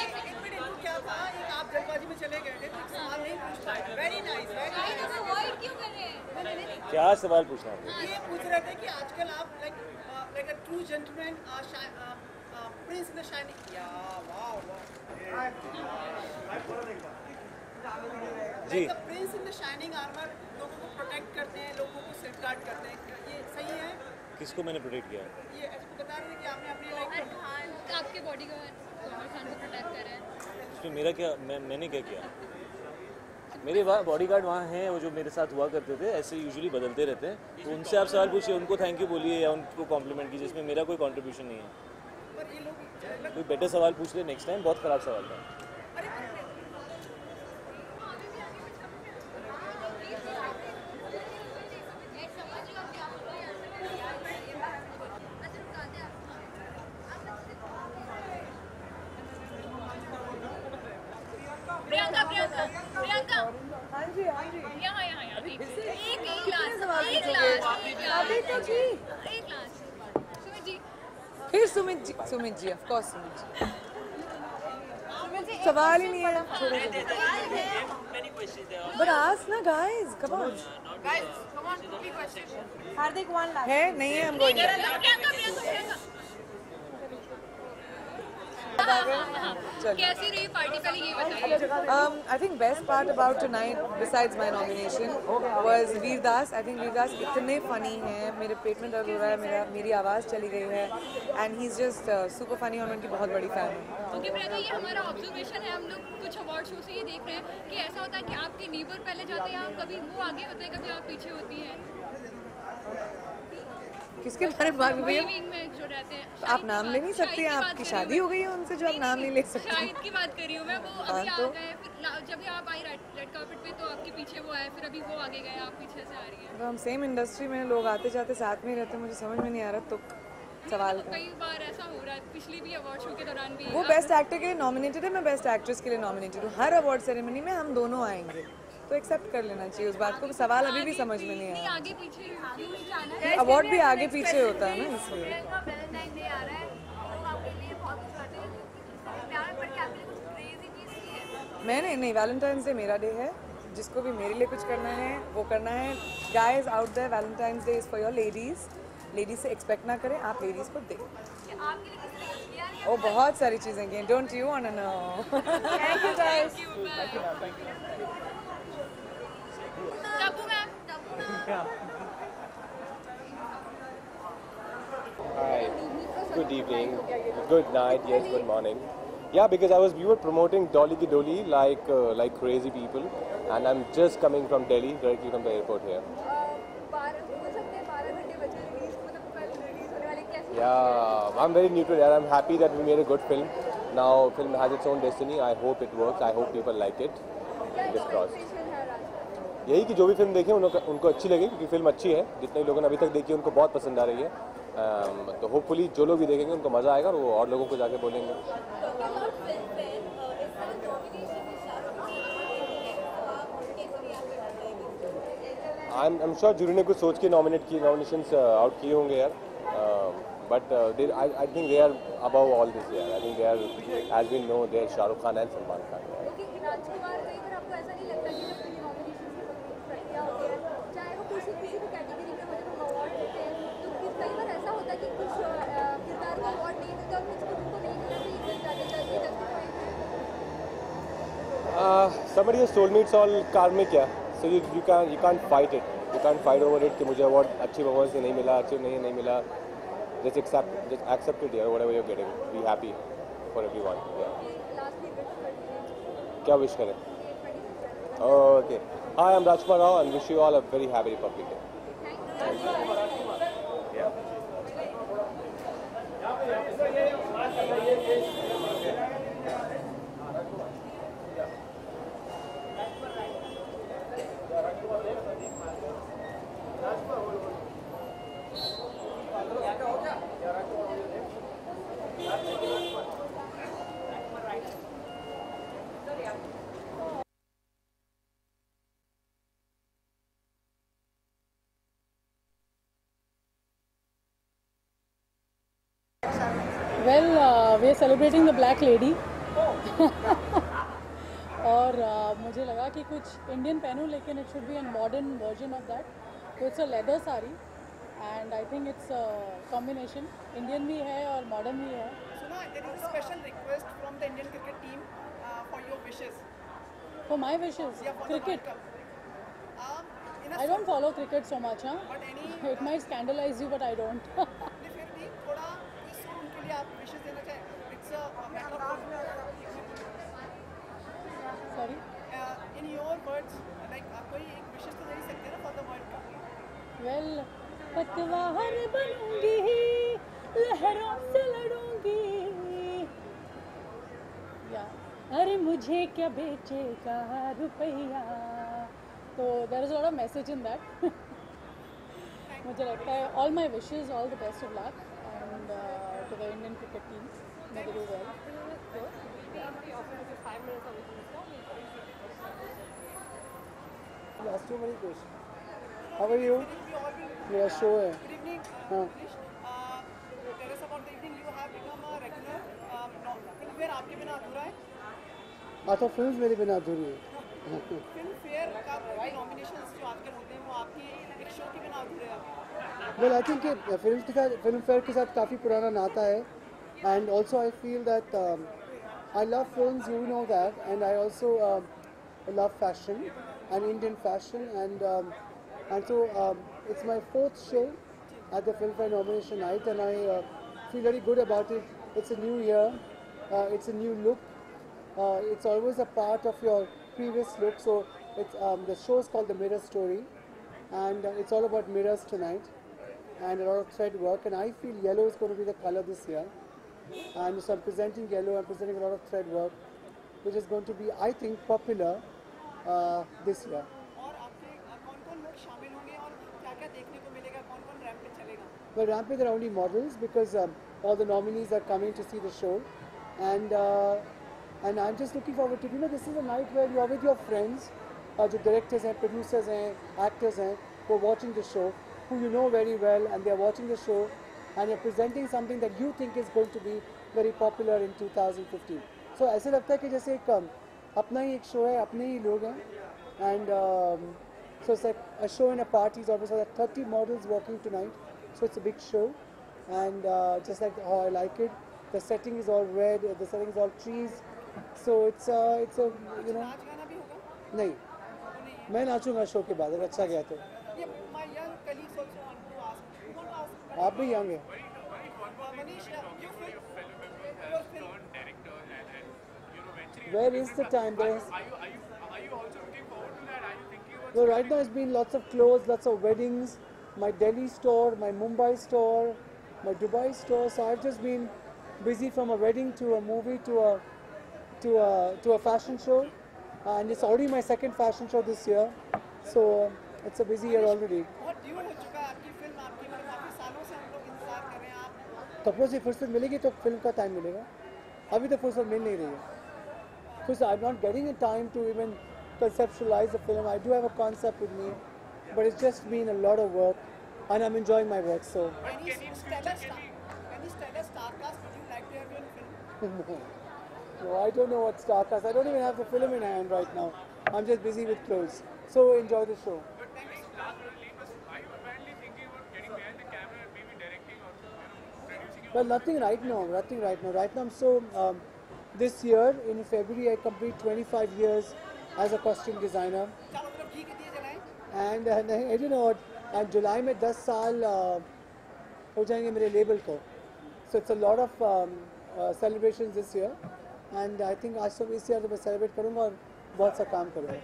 [SPEAKER 5] एक मिनट क्या था, एक आप जल्दबाजी में चले गए थे, तो सवाल नहीं पूछ पाए। Very nice, very nice.
[SPEAKER 2] Avoid क्यों कर रहे हैं?
[SPEAKER 9] क्या सवाल पूछना है?
[SPEAKER 5] ये पूछ रहे थे कि आजकल आप like a true gentleman, prince in the shining. Yeah, wow.
[SPEAKER 9] Ji.
[SPEAKER 5] Like the prince in the shining armor, लोगों को प्रोटेक्ट करते हैं, लोगों को सेफगार्ड करते हैं, ये सही है?
[SPEAKER 9] किसको मैंने प्रोटेक्ट किया?
[SPEAKER 5] ये ऐसे बता रहे थे कि आपने अपनी like
[SPEAKER 2] आपके बॉडीगार्ड उमर खान को प्रोटेक्ट कर रहे हैं।
[SPEAKER 9] इसमें मेरा क्या, मैंने क्या किया? मेरे बॉडीगार्ड वहाँ हैं, वो जो मेरे साथ हुआ करते थे, ऐसे यूजुअली बदलते रहते हैं। तो उनसे आप सवाल पूछिए, उनको थैंक यू बोलिए या उनको कॉम्प्लीमेंट कीजिए, इसमें मेरा कोई कंट्रीब्यूशन नहीं है।
[SPEAKER 5] पर ये लोग
[SPEAKER 9] कोई बेटर सवाल पूछ ले नेक्स्ट टाइम। बहुत ख़राब सवाल था।
[SPEAKER 2] प्रियंका हाँ जी यहाँ एक लास्ट सुमित जी,
[SPEAKER 11] फिर सुमित जी ऑफ कोर्स सुमित जी सवाल ही नहीं है। बट आस्क ना guys, come on Hardik one last है नहीं है, हम गोइंग
[SPEAKER 2] कैसी रही पार्टी पहले ये बताइए।
[SPEAKER 11] I think best part about tonight, besides my nomination, was Veer Das. I think Veer Das इतने funny हैं, मेरे पेट में दर्द हो रहा है, मेरी आवाज़ चली गई है, and he's just super funny और मैं उनकी बहुत बड़ी fan हूँ।
[SPEAKER 2] ओके प्रियंका, ये हमारा ऑब्जर्वेशन है, हम लोग कुछ अवार्ड शो से ये देख रहे हैं कि ऐसा होता है कि आपके नीबर पहले जाते हैं, कभी वो आगे होते हैं, कभी आप पीछे होती हैं।
[SPEAKER 11] किसके बारे में बात कर रही
[SPEAKER 2] विंग में जो रहते हैं,
[SPEAKER 11] तो आप नाम ले नहीं सकते हैं, आपकी शादी हो गई है उनसे जो आप नाम नहीं ले सकते।
[SPEAKER 2] शाहिद की बात कर रही हूँ मैं, वो अभी आ गए, फिर जब भी आप आई रेड कार्पेट पे तो आपके पीछे वो आए, फिर अभी वो आगे गए, आप पीछे से आ रही हैं।
[SPEAKER 11] तो हम सेम इंडस्ट्री में लोग आते जाते साथ में रहते हैं, मुझे समझ में नहीं आ रहा तो सवाल का।
[SPEAKER 2] कई बार ऐसा हो रहा है, पिछली भी अवार्ड शो के दौरान भी
[SPEAKER 11] वो बेस्ट एक्टर के लिए नॉमिनेटेड है, मैं बेस्ट एक्ट्रेस के लिए नॉमिनेटेड हूँ। हर अवार्ड सेरेमनी में हम दोनों आएंगे, तो एक्सेप्ट कर लेना चाहिए उस बात को। सवाल अभी भी समझ में नहीं आया।
[SPEAKER 2] आगे पीछे
[SPEAKER 11] अवार्ड भी आगे पीछे होता है ना, इसलिए। मैंने नहीं, वैलेंटाइंस डे मेरा डे है, जिसको भी मेरे लिए कुछ करना है वो करना है। Guys out there, Valentine's day is for your ladies. Ladies से एक्सपेक्ट ना करें, आप लेडीज को दें। Oh, बहुत सारी चीज़ें की. Don't you wanna know? Thank you guys.
[SPEAKER 8] Hi. Good evening. Good night. Yes, good morning. Yeah, because we were promoting Dolly Ki Dolly like crazy people, and I'm just coming from Delhi, directly from the airport here. Yeah, I'm very neutral. Yeah, I'm happy that we made a good film. Now, film has its own destiny. I hope it works. I hope people like it. Fingers crossed. यही कि जो भी फिल्म देखें उनको अच्छी लगे, क्योंकि फिल्म अच्छी है. जितने लोगों ने अभी तक देखी उनको बहुत पसंद आ रही है. तो होपफुली जो लोग भी देखेंगे उनको मज़ा आएगा और वो और लोगों को जाके बोलेंगे. I'm sure जूरी ने कुछ सोच के नॉमिनेशंस आउट किए होंगे यार. But I think they are above all this year. I think they are, as we know, they are Shah Rukh Khan and Salman Khan. Somebody has told me it's all karmic, yeah. So you can't fight it. You can't fight over it कि मुझे award अच्छी performance से नहीं मिला, अच्छी नहीं मिला. Just accept it, yeah. Whatever you're getting, be happy for everyone. Yeah. क्या wish करें? Okay. Hi, I'm Rajkumar Rao and wish you all a very happy Republic Day. Thank you. Yeah.
[SPEAKER 12] Well, we are celebrating the Black Lady. और मुझे लगा कि कुछ इंडियन पहनूं, लेकिन it should be a modern version of that. So it's a leather sari, and I think it's a combination. Indian भी है और modern भी है.
[SPEAKER 5] Suna, there is a special request from the Indian cricket team for your wishes.
[SPEAKER 12] For my wishes?
[SPEAKER 5] Yeah, for
[SPEAKER 12] cricket.
[SPEAKER 5] The World Cup.
[SPEAKER 12] I don't follow cricket so much, huh?
[SPEAKER 5] But any.
[SPEAKER 12] It might scandalize you, but I don't.
[SPEAKER 5] फिर भी थोड़ा उनके लिए आप wishes देना चाहें. It's a matter of.
[SPEAKER 12] Sorry.
[SPEAKER 5] In your words, like आप कोई एक wishes तो दे सकते हैं ना for the World Cup.
[SPEAKER 12] Well, पतवार बनूंगी, लहरों से लड़ूंगी. Yeah. अरे मुझे क्या बेचेगा रुपया. So there is a lot of message in that. मुझे लगता है all my wishes, all the best of luck, and to the Indian cricket team, may they do well.
[SPEAKER 13] Last two very question. How are you? मेरा शो है.
[SPEAKER 5] Good evening.
[SPEAKER 13] हाँ.
[SPEAKER 5] Tell us about the evening. You have become a regular film fair. आपके बिना अधूरा है.
[SPEAKER 13] तो फिल्म्स मेरे बिना अधूरी है.
[SPEAKER 5] फिल्म फेयर का नॉमिनेशंस जो आजकल होते हैं वो आपकी एक शो के बिना अधूरे हैं.
[SPEAKER 13] Well, I think film fair के साथ काफ़ी पुराना नाता है, and also I feel that I love films, you know that, and I also love fashion and Indian fashion, and so it's my fourth show at the Film Fair nomination night, and I feel very good about it. It's a new year, it's a new look. It's always a part of your previous look, so it's the show is called The Mirror Story, and it's all about mirrors tonight, and a lot of thread work, and I feel yellow is going to be the color this year, and so I'm presenting yellow, I'm presenting a lot of thread work, which is going to be, I think, popular this year. Well, ramp there are only models, because all the nominees are coming to see the show, and I'm just looking forward to, this is a night where you are with your friends, जो directors हैं, producers हैं, actors हैं, who are watching the show, who you know very well, and they are watching the show, and you're presenting something that you think is going to be very popular in 2015. So ऐसे लगता है कि जैसे एक अपना ही एक show है, अपने ही लोग हैं, and so it's like a show in a party. It's obviously like 30 models working tonight, so it's a big show, and just like how I like it, The setting is all red. The setting is all trees. So it's a you know. नहीं, मैं नाचूंगा शो के बाद अगर अच्छा गया तो. आप भी यंग हैं. Where is the time? There is. Well, right now it's been lots of clothes, lots of weddings, my Delhi store, my Mumbai store, my Dubai store. So I've just been busy from a wedding to a movie to a fashion show, and it's already my second fashion show this year. So it's a busy year already. कपड़ों से फुर्सत मिलेगी तो फिल्म का टाइम मिलेगा. अभी तो फुर्सत मिल नहीं रही है. Because I'm not getting a time to even conceptualize the film. I do have a concept with me, but it's just been a lot of work, and I'm enjoying my work. So.
[SPEAKER 5] Any stellar star cast would you like to have in film?
[SPEAKER 13] No, I don't know what star cast. I don't even have the film in hand right now. I'm just busy with clothes. So enjoy the show. Well, nothing right now. Nothing right now. Right now, I'm so. This year in February, I complete 25 years as a costume designer. And I don't know what. And July में 10 साल हो जाएंगे मेरे label को. So it's a lot of celebrations this year. And I think आज सब इस year तो मैं celebrate करूँगा और बहुत सा काम करूँगा.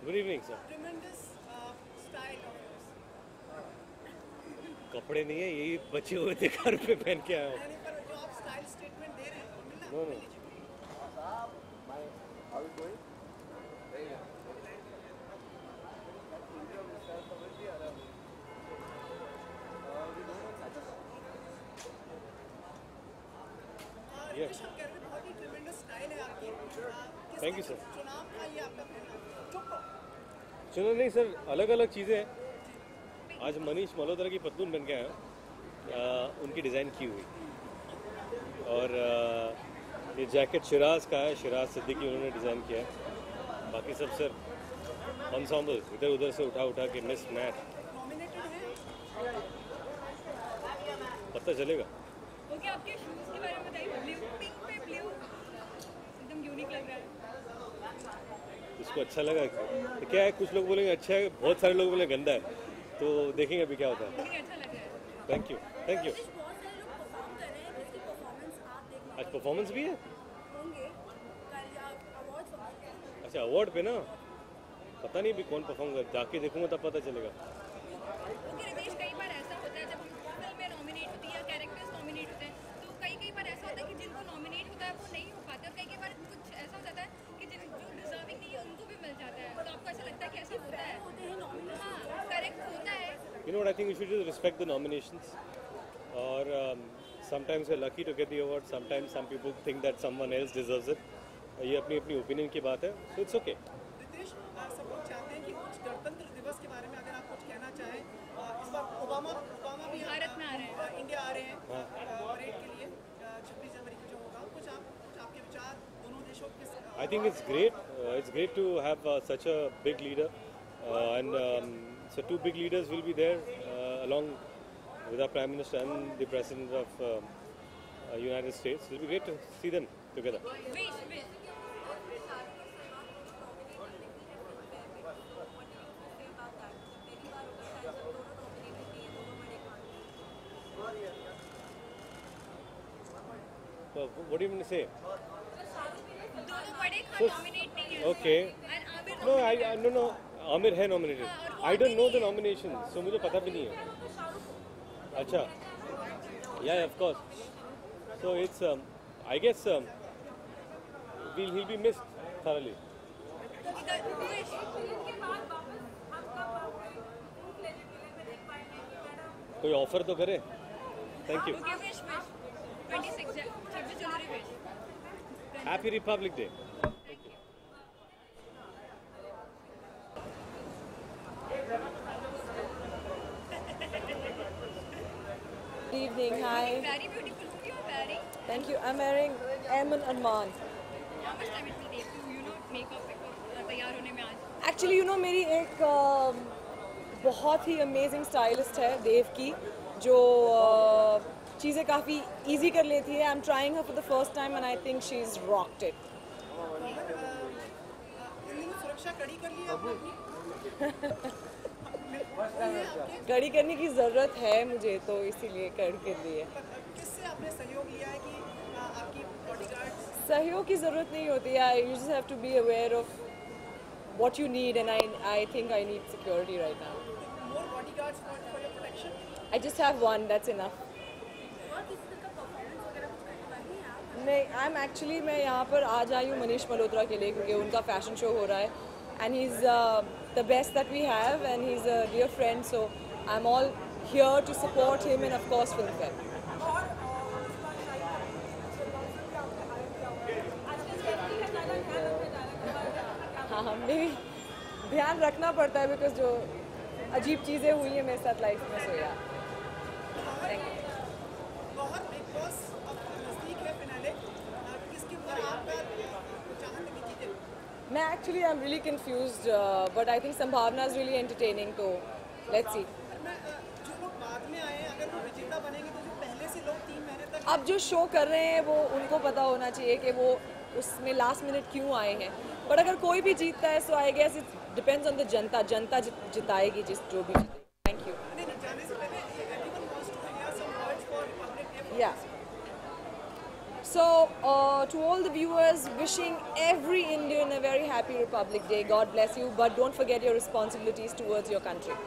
[SPEAKER 14] Good evening, sir.
[SPEAKER 5] Tremendous style of yours.
[SPEAKER 14] कपड़े नहीं है, यही बचे हुए थे घर पे पहन के आया हूँ.
[SPEAKER 5] नहीं, पर जो आप स्टाइल स्टेटमेंट दे रहे हैं वो मिलना
[SPEAKER 14] No. Yeah.
[SPEAKER 5] बहुत ही ट्रेमेंडस स्टाइल है आपकी.
[SPEAKER 14] Thank you, sir.
[SPEAKER 5] चुनाव का ये आपका पहला चुप
[SPEAKER 14] चलो नहीं सर, अलग अलग चीज़ें हैं. आज मनीष मल्होत्रा की पतलून बन के आया हूँ. उनकी डिज़ाइन की हुई. और ये जैकेट शिराज का है, शिराज सिद्दीकी उन्होंने डिज़ाइन किया है. बाकी सब सर ensemble इधर उधर से उठा के मिस मैच पता चलेगा.
[SPEAKER 2] ओके, आपके शूज के बारे में बताइए. ब्लू, पिंक पे ब्लू एकदम यूनिक लग रहा है.
[SPEAKER 14] इसको अच्छा लगा. तो क्या है, कुछ लोग बोलेंगे अच्छा है, बहुत सारे लोग बोलेंगे गंदा है. तो देखेंगे अभी क्या होता है.
[SPEAKER 2] अच्छा लग रहा है.
[SPEAKER 14] Thank you. आज परफॉर्मेंस भी है. अच्छा, अवार्ड पे ना पता नहीं भी कौन परफॉर्म कर, जाके देखूंगा तब पता चलेगा.
[SPEAKER 2] ओके रितेश, कई बार ऐसा होता है जब फिल्म में नॉमिनेट होती है या कैरेक्टर्स नॉमिनेट होते हैं, तो कई बार ऐसा होता है कि जिनको नॉमिनेट होता है वो नहीं हो पाते, और कई बार कुछ ऐसा हो जाता है कि जो डिजर्विंग नहीं है उनको भी मिल जाता है. तो आपको ऐसा लगता है कि ऐसा होता है? हाँ, करेक्ट होता है.
[SPEAKER 14] You know what, I think we should just respect the nominations. Or sometimes we're lucky to get the award, sometimes some people think that someone else deserves it. ये अपनी अपनी ओपिनियन की बात है, so it's okay.
[SPEAKER 5] रितेश, सब लोग चाहते हैं कि कुछ गणतंत्र दिवस के बारे में अगर आप कुछ कहना चाहें. इस बार ओबामा भी
[SPEAKER 2] भारत में आ रहे हैं,
[SPEAKER 5] इंडिया आ रहे हैं परेड के लिए 26 जनवरी को जो होगा. कुछ आपके विचार दोनों देशों के.
[SPEAKER 14] I think it's great. It's great to have such a big leader, and so two big leaders will be there along with our Prime Minister and the President of United States. It will be great to see them together. Well, what do you mean to say? Okay. No, no. Amir है nominated. I don't know the nomination, so मुझे पता भी नहीं है. अच्छा. Yeah, of course. So it's I guess he'll be missed thoroughly. कोई ऑफर तो करे. Thank you. Happy Republic Day.
[SPEAKER 11] Good evening, hi.
[SPEAKER 2] Very beautiful. Very.
[SPEAKER 11] Thank you. I'm wearing Ayman Arman.
[SPEAKER 2] How much time it will take to, makeup तैयार होने में आज?
[SPEAKER 11] Actually, मेरी एक बहुत ही amazing stylist है देव की, जो चीज़ें काफ़ी easy कर लेती है. I'm trying her for the first time and I think she's rocked it.
[SPEAKER 5] सुरक्षा कड़ी कर ली आपने?
[SPEAKER 11] कड़ी करने की ज़रूरत है मुझे, तो इसीलिए कड़ी कर ली है.
[SPEAKER 5] किससे आपने सहयोग लिया है कि आपकी बॉडीगार्ड्स?
[SPEAKER 11] सहयोग की ज़रूरत नहीं होती है. You just have to be aware of what you need, and I think I need security right now.
[SPEAKER 5] More bodyguards for your protection?
[SPEAKER 11] I just have one, that's enough. नहीं, मैं यहाँ पर आज आई हूँ मनीष मल्होत्रा के लिए, क्योंकि उनका फैशन शो हो रहा है. And he's the best that we have, and he's a dear friend, so I'm all here to support him and of course FilmFare. हाँ, मेरी ध्यान रखना पड़ता है, बिकॉज जो अजीब चीज़ें हुई हैं मेरे साथ लाइफ में, सो यार. Thank you. मैं actually I am really confused, but I think Sambhavna is really entertaining, तो लेट्स सी. अब जो शो कर रहे हैं वो उनको पता होना चाहिए कि वो उसमें लास्ट मिनट क्यों आए हैं. बट अगर कोई भी जीतता है, so I guess it depends on the janta. जनता जिताएगी जो भी जीते. Thank you. So, to all the viewers, wishing every Indian a very happy Republic Day. God bless you, but don't forget your responsibilities towards your country.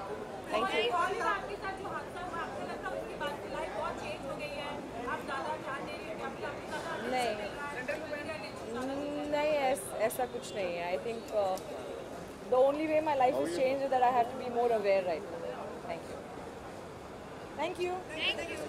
[SPEAKER 11] Thank you. नहीं ऐसा कुछ नहीं है. I think the only way my life has changed is that I have to be more aware right now. Thank you. Thank you. Thank you.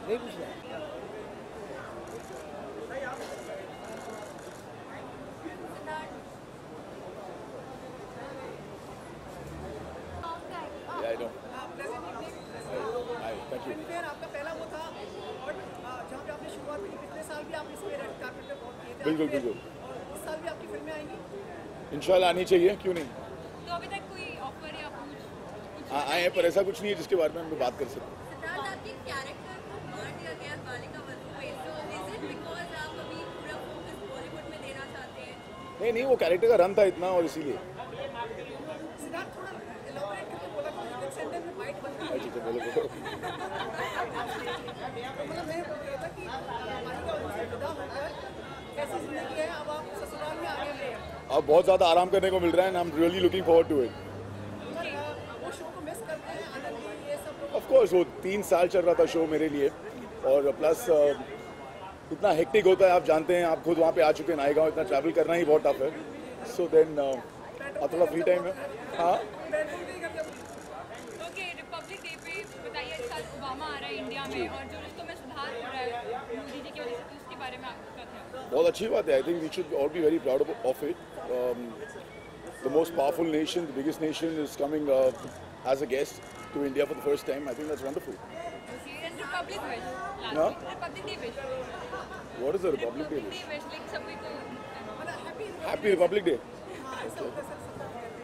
[SPEAKER 10] नहीं पूछ रहा.
[SPEAKER 15] Yeah, I know. Thank you.
[SPEAKER 5] आपका पहला वो था और जहाँ पे आपने शुरुआत की पिछले साल भी आप इसमें रेड कार्पेट पे बहुत किए थे.
[SPEAKER 15] बिल्कुल बिल्कुल.
[SPEAKER 5] और इस साल भी आपकी फिल्में आएंगी?
[SPEAKER 15] इंशाल्लाह आनी चाहिए, क्यों नहीं.
[SPEAKER 2] तो अभी तक कोई ऑफर या कुछ
[SPEAKER 15] आए हैं पर ऐसा कुछ नहीं है जिसके बारे में हम बात कर सकते.
[SPEAKER 2] सिद्धार्थ, आपके कैरेक्टर को मार दिया गया बालिका वधू में, तो इज इट बिकॉज आप अभी पूरा फोकस बॉलीवुड में देना चाहते हैं?
[SPEAKER 15] नहीं, वो कैरेक्टर का रन था इतना और इसीलिए.
[SPEAKER 5] सिद्धार्थ थोड़ा एलाबोरेट करके बोला कि एक सेंटेंस में बाइट बन गई.
[SPEAKER 15] अच्छा बोलो.
[SPEAKER 5] मतलब मैं बोल रहा था कि बालिका वधू से विदा होकर कैसी जिंदगी है, अब आप ससुराल में आ गए हैं.
[SPEAKER 15] अब बहुत ज़्यादा आराम करने को मिल रहा है and I am really looking forward to it.
[SPEAKER 5] वो शो को मिस करते हैं, आनंद जी ये सब लोग.
[SPEAKER 15] ऑफ कोर्स वो 3 साल चल रहा था शो मेरे लिए और प्लस इतना हेक्टिक होता है, आप जानते हैं, आप खुद वहाँ पे आ चुके हैं नायगांव, इतना ट्रैवल करना ही बहुत टफ है. सो देन अब थोड़ा फ्री टाइम है. हाँ
[SPEAKER 2] ओके, रिपब्लिक डे पे बताइए, इस साल ओबामा आ रहा है इंडिया में और जो रिश्तों में सुधार हो रहा है मोदी जी की वजह से, तो उसके बारे में आपका क्या?
[SPEAKER 15] बहुत अच्छी बात है. I think we should all be very proud of it. The most powerful nation, the biggest nation is coming as a guest to India for the first time. I think that's wonderful.
[SPEAKER 2] And Republic Wish.
[SPEAKER 15] No?
[SPEAKER 2] Republic Day wish.
[SPEAKER 15] What is the Republic Day wish?
[SPEAKER 2] Wish like सभी को
[SPEAKER 15] Happy Republic Day. Okay.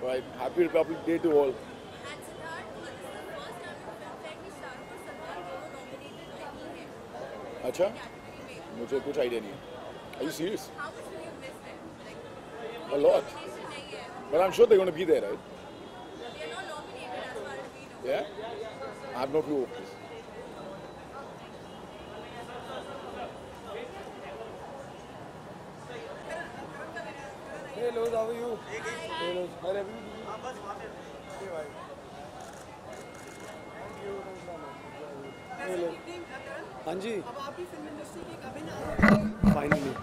[SPEAKER 15] Right. Happy Republic Day to all.
[SPEAKER 2] And Siddharth, this is the first time in film fair कि शाहरुख और सलमान दोनों nominated नहीं हैं.
[SPEAKER 15] अच्छा? मुझे कुछ आइडिया नहीं है. Are you serious?
[SPEAKER 2] How much do you miss them?
[SPEAKER 15] A lot. But I'm sure they're going to be there, right?
[SPEAKER 2] They are not nominated as far as we know.
[SPEAKER 15] Yeah? I have no clue of this.
[SPEAKER 10] Hey Loz, how are you? Hey Loz, how are you? Hey Loz. हाँ जी.
[SPEAKER 5] अब आपकी फिल्म इंडस्ट्री की कभी ना
[SPEAKER 10] Finally.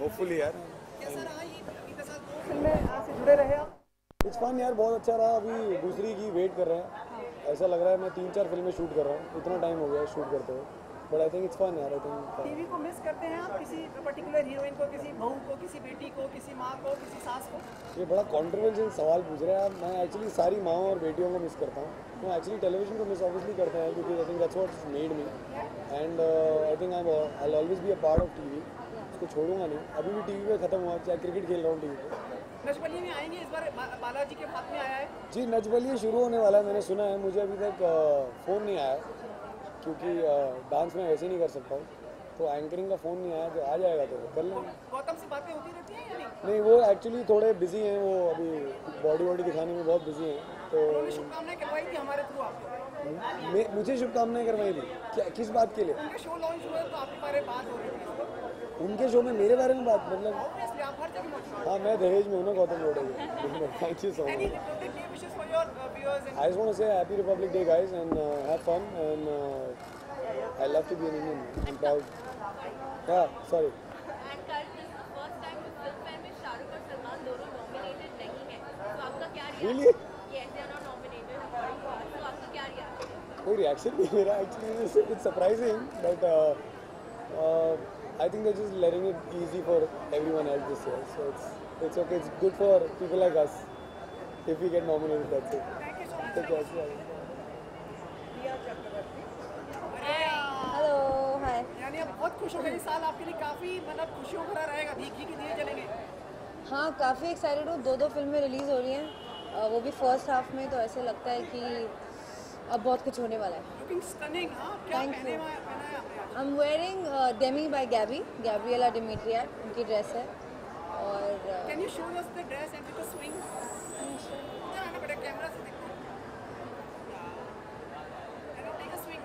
[SPEAKER 10] Hopefully यार.
[SPEAKER 5] कैसा रहा ये इतने साल 2 फिल्में से जुड़े रहे आप?
[SPEAKER 4] इट्स फन यार, बहुत अच्छा रहा. अभी दूसरी की वेट कर रहे हैं. ऐसा लग रहा है मैं 3-4 फिल्में शूट कर रहा हूँ. इतना टाइम हो गया शूट करते हुए. But I think it's fun यार. आई थिंक
[SPEAKER 5] टीवी को मिस करते हैं आप, किसी पर्टिकुलर हीरोइन को, किसी बहू को, किसी बेटी को, किसी माँ को, किसी सास को?
[SPEAKER 4] ये बड़ा कॉन्ट्रोवर्शियल सवाल पूछ रहे हैं आप. मैं एक्चुअली सारी माँ और बेटियों को मिस करता हूँ. मैं एक्चुअली टेलीविजन को मिस ऑब्वियसली करते हैं क्योंकि I think that's what made me and I think I will always be a part of TV. उसको छोड़ूंगा नहीं. अभी भी टीवी पे खत्म हुआ, चाहे क्रिकेट खेल रहा हूँ टीवी पे.
[SPEAKER 5] नचबलिए में आएंगे इस बार, बालाजी के हाथ में आया है.
[SPEAKER 4] जी नचबलिए शुरू होने वाला है, मैंने सुना है. मुझे अभी तक फ़ोन नहीं आया क्योंकि डांस में वैसे नहीं कर सकता हूँ. तो एंकरिंग का फ़ोन नहीं आया, तो आ जाएगा तो कर लेंगे.
[SPEAKER 5] गौतम से बातें होती रहती हैं या नहीं?
[SPEAKER 4] नहीं, वो एक्चुअली थोड़े बिजी हैं. वो अभी बॉडी दिखाने में बहुत बिजी हैं. तो
[SPEAKER 5] उन्होंने शुभकामनाएं करवाई थी हमारे थ्रू आपको.
[SPEAKER 4] मुझे शुभकामनाएं करवाई थी. क्या, किस बात के लिए?
[SPEAKER 5] उनका शो लॉन्च हुआ तो आपके बारे में बात हो रही थी.
[SPEAKER 4] उनके शो में मेरे बारे में बात, मतलब
[SPEAKER 5] ऑब्वियसली आप हर जगह मौजूद हैं.
[SPEAKER 4] हाँ, मैं दहेज में हूँ ना गौतम रोड में. Thank you so
[SPEAKER 5] Any
[SPEAKER 4] much.
[SPEAKER 5] Republic Day wishes for your viewers and
[SPEAKER 4] I just want to say Happy Republic Day, guys, and have fun. And I love to be an Indian. I'm proud. Yeah, sorry.
[SPEAKER 2] And Karan, this is the first time कि फिल्म फेयर में शाहरुख और सलमान दोनों nominated नहीं हैं. तो आपका क्या
[SPEAKER 16] Really? कोई रिएक्शन नहीं मेरा actually. It's surprising, but I think they're just letting it easy for everyone else this year. So it's okay. It's good for people like us if we get nominated. That's it. Take care.
[SPEAKER 11] Hello hi.
[SPEAKER 5] यानी आप बहुत खुश हो गए. इस साल आपके लिए काफ़ी मतलब खुशियों भरा रहेगा. घी के दिए जलेंगे.
[SPEAKER 11] हाँ, काफ़ी एक्साइटेड हूँ. 2 फिल्में रिलीज़ हो रही हैं, वो भी फर्स्ट हाफ में, तो ऐसे लगता है कि अब बहुत कुछ होने वाला है.
[SPEAKER 5] Looking stunning, हाँ. क्या पहने हैं आप?
[SPEAKER 11] I'm wearing Demi by Gabriela Dimitriad, उनकी ड्रेस है. और
[SPEAKER 5] Can you show us the dress and with the swing? इधर आना पड़ेगा, कैमरा से देखो. Take a swing.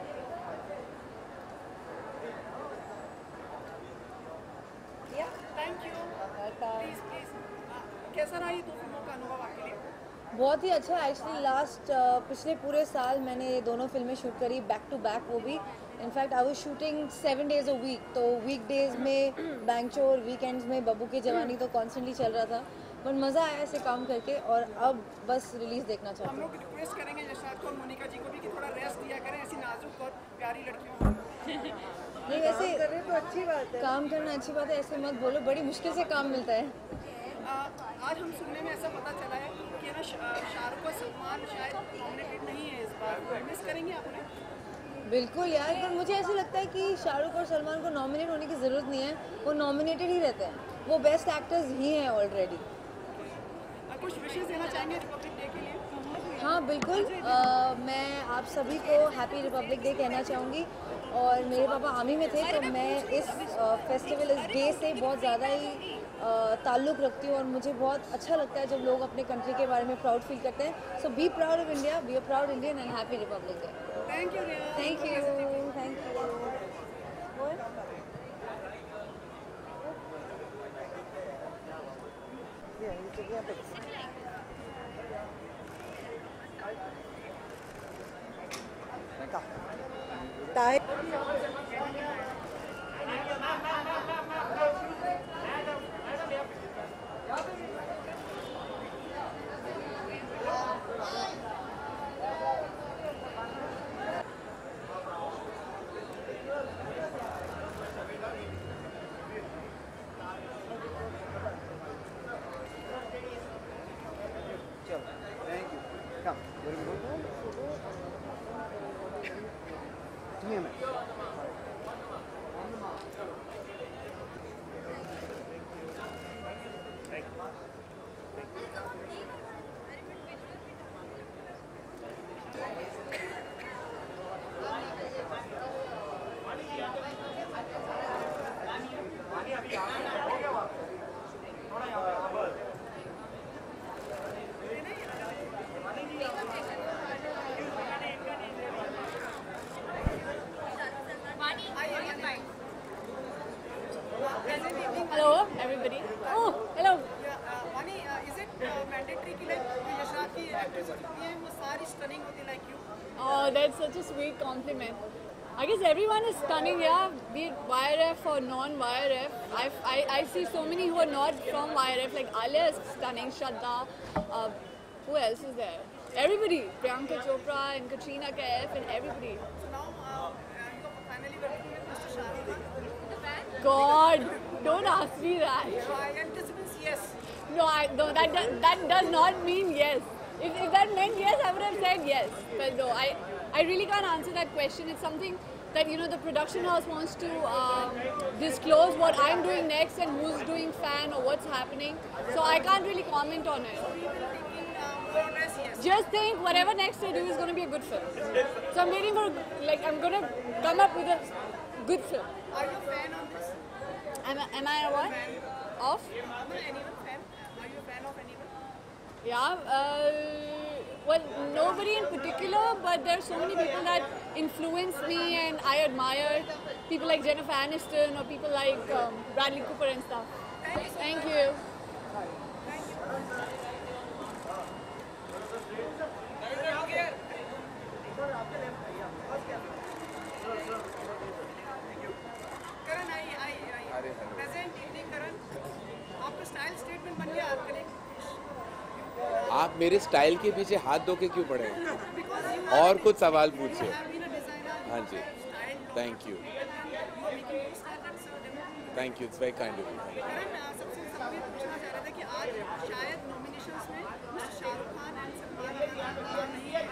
[SPEAKER 11] Yeah.
[SPEAKER 5] Thank you. Please. कैसा रहा ये 2 फिल्मों का अनुभव आपके लिए?
[SPEAKER 11] बहुत ही अच्छा. एक्चुअली पिछले पूरे साल मैंने ये दोनों फिल्में शूट करी बैक टू बैक. वो भी in fact I was shooting 7 days a week. तो वीक डेज में बैंगचोर, वीकेंड्स में बब्बू की जवानी तो कॉन्स्टेंटली चल रहा था. बट मज़ा आया ऐसे काम करके, और अब बस रिलीज़ देखना चाहते हैं.
[SPEAKER 5] हम लोग रिक्वेस्ट करेंगे यशराज को और मोनिका जी को भी कि थोड़ा रेस्ट दिया करें ऐसी नाजुक और प्यारी लड़कियों को.
[SPEAKER 11] नहीं, वैसे तो अच्छी बात है. काम करना अच्छी बात है, ऐसे मत बोलो. बड़ी मुश्किल से काम मिलता है.
[SPEAKER 5] आज हम सुनने में ऐसा पता चला है कि ना शाहरुख और सलमान शायद नॉमिनेटेड नहीं है इस बार. मिस करेंगे आप उन्हें?
[SPEAKER 11] बिल्कुल यार, पर मुझे ऐसा लगता है कि शाहरुख और सलमान को नॉमिनेट होने की ज़रूरत नहीं है. वो नॉमिनेटेड ही रहते हैं. वो बेस्ट एक्टर्स ही हैं ऑलरेडी.
[SPEAKER 5] कुछ विशेष देना चाहेंगे रिपब्लिक डे के लिए?
[SPEAKER 11] हाँ बिल्कुल. मैं आप सभी को हैप्पी रिपब्लिक डे कहना चाहूँगी. और मेरे पापा आर्मी में थे, तो मैं इस फेस्टिवल, इस डे से बहुत ज़्यादा ही ताल्लुक़ रखती हूँ. और मुझे बहुत अच्छा लगता है जब लोग अपने कंट्री के बारे में प्राउड फील करते हैं. So be proud of India, be a proud Indian, and happy Republic Day.
[SPEAKER 5] Thank you.
[SPEAKER 11] Thank you. Thank you.
[SPEAKER 6] Hello, everybody. Oh, hello.
[SPEAKER 5] Vani, is it mandatory कि like यशराज की एक्ट्रेस जितनी है वो सारी स्टनिंग होती like you?
[SPEAKER 6] Oh, that's such a sweet compliment. I guess everyone is stunning, yeah, be it YRF or non-YRF. I see so many who are not from YRF, like Alia is stunning, Shraddha, who else is there? Everybody, Priyanka Chopra and Katrina Kaif and everybody.
[SPEAKER 5] So now you're finally working with Mr. Shah Rukh Khan.
[SPEAKER 6] God, don't ask me that.
[SPEAKER 5] And this means yes.
[SPEAKER 6] No, that does not mean yes. If that meant yes, I would have said yes. But no, I really can't answer that question. It's something that, you know, the production house wants to disclose what I'm doing next and who's doing fan or what's happening. So I can't really comment on it. Just think whatever next I do is going to be a good film. So I'm waiting for, like, I'm going to come up with a good film.
[SPEAKER 5] Are you a fan of this?
[SPEAKER 6] Am I a what? Of?
[SPEAKER 5] Anyone fan? Are you a fan of anyone?
[SPEAKER 6] Yeah, well, nobody in particular, but there are so many people that influence me and I admire. People like Jennifer Aniston or people like Bradley Cooper and stuff. Thank you.
[SPEAKER 5] Karan, present evening, Karan. आपका स्टाइल स्टेटमेंट बन गया आपके लिए.
[SPEAKER 1] आप आप मेरे स्टाइल के पीछे हाथ धो के क्यों पड़े हैं? और कुछ सवाल पूछिए। हाँ जी, thank you, thank you, it's very kind of you.
[SPEAKER 17] कि आज शायद नॉमिनेशंस में शाहरुख खान एंड सलमान खान नहीं है।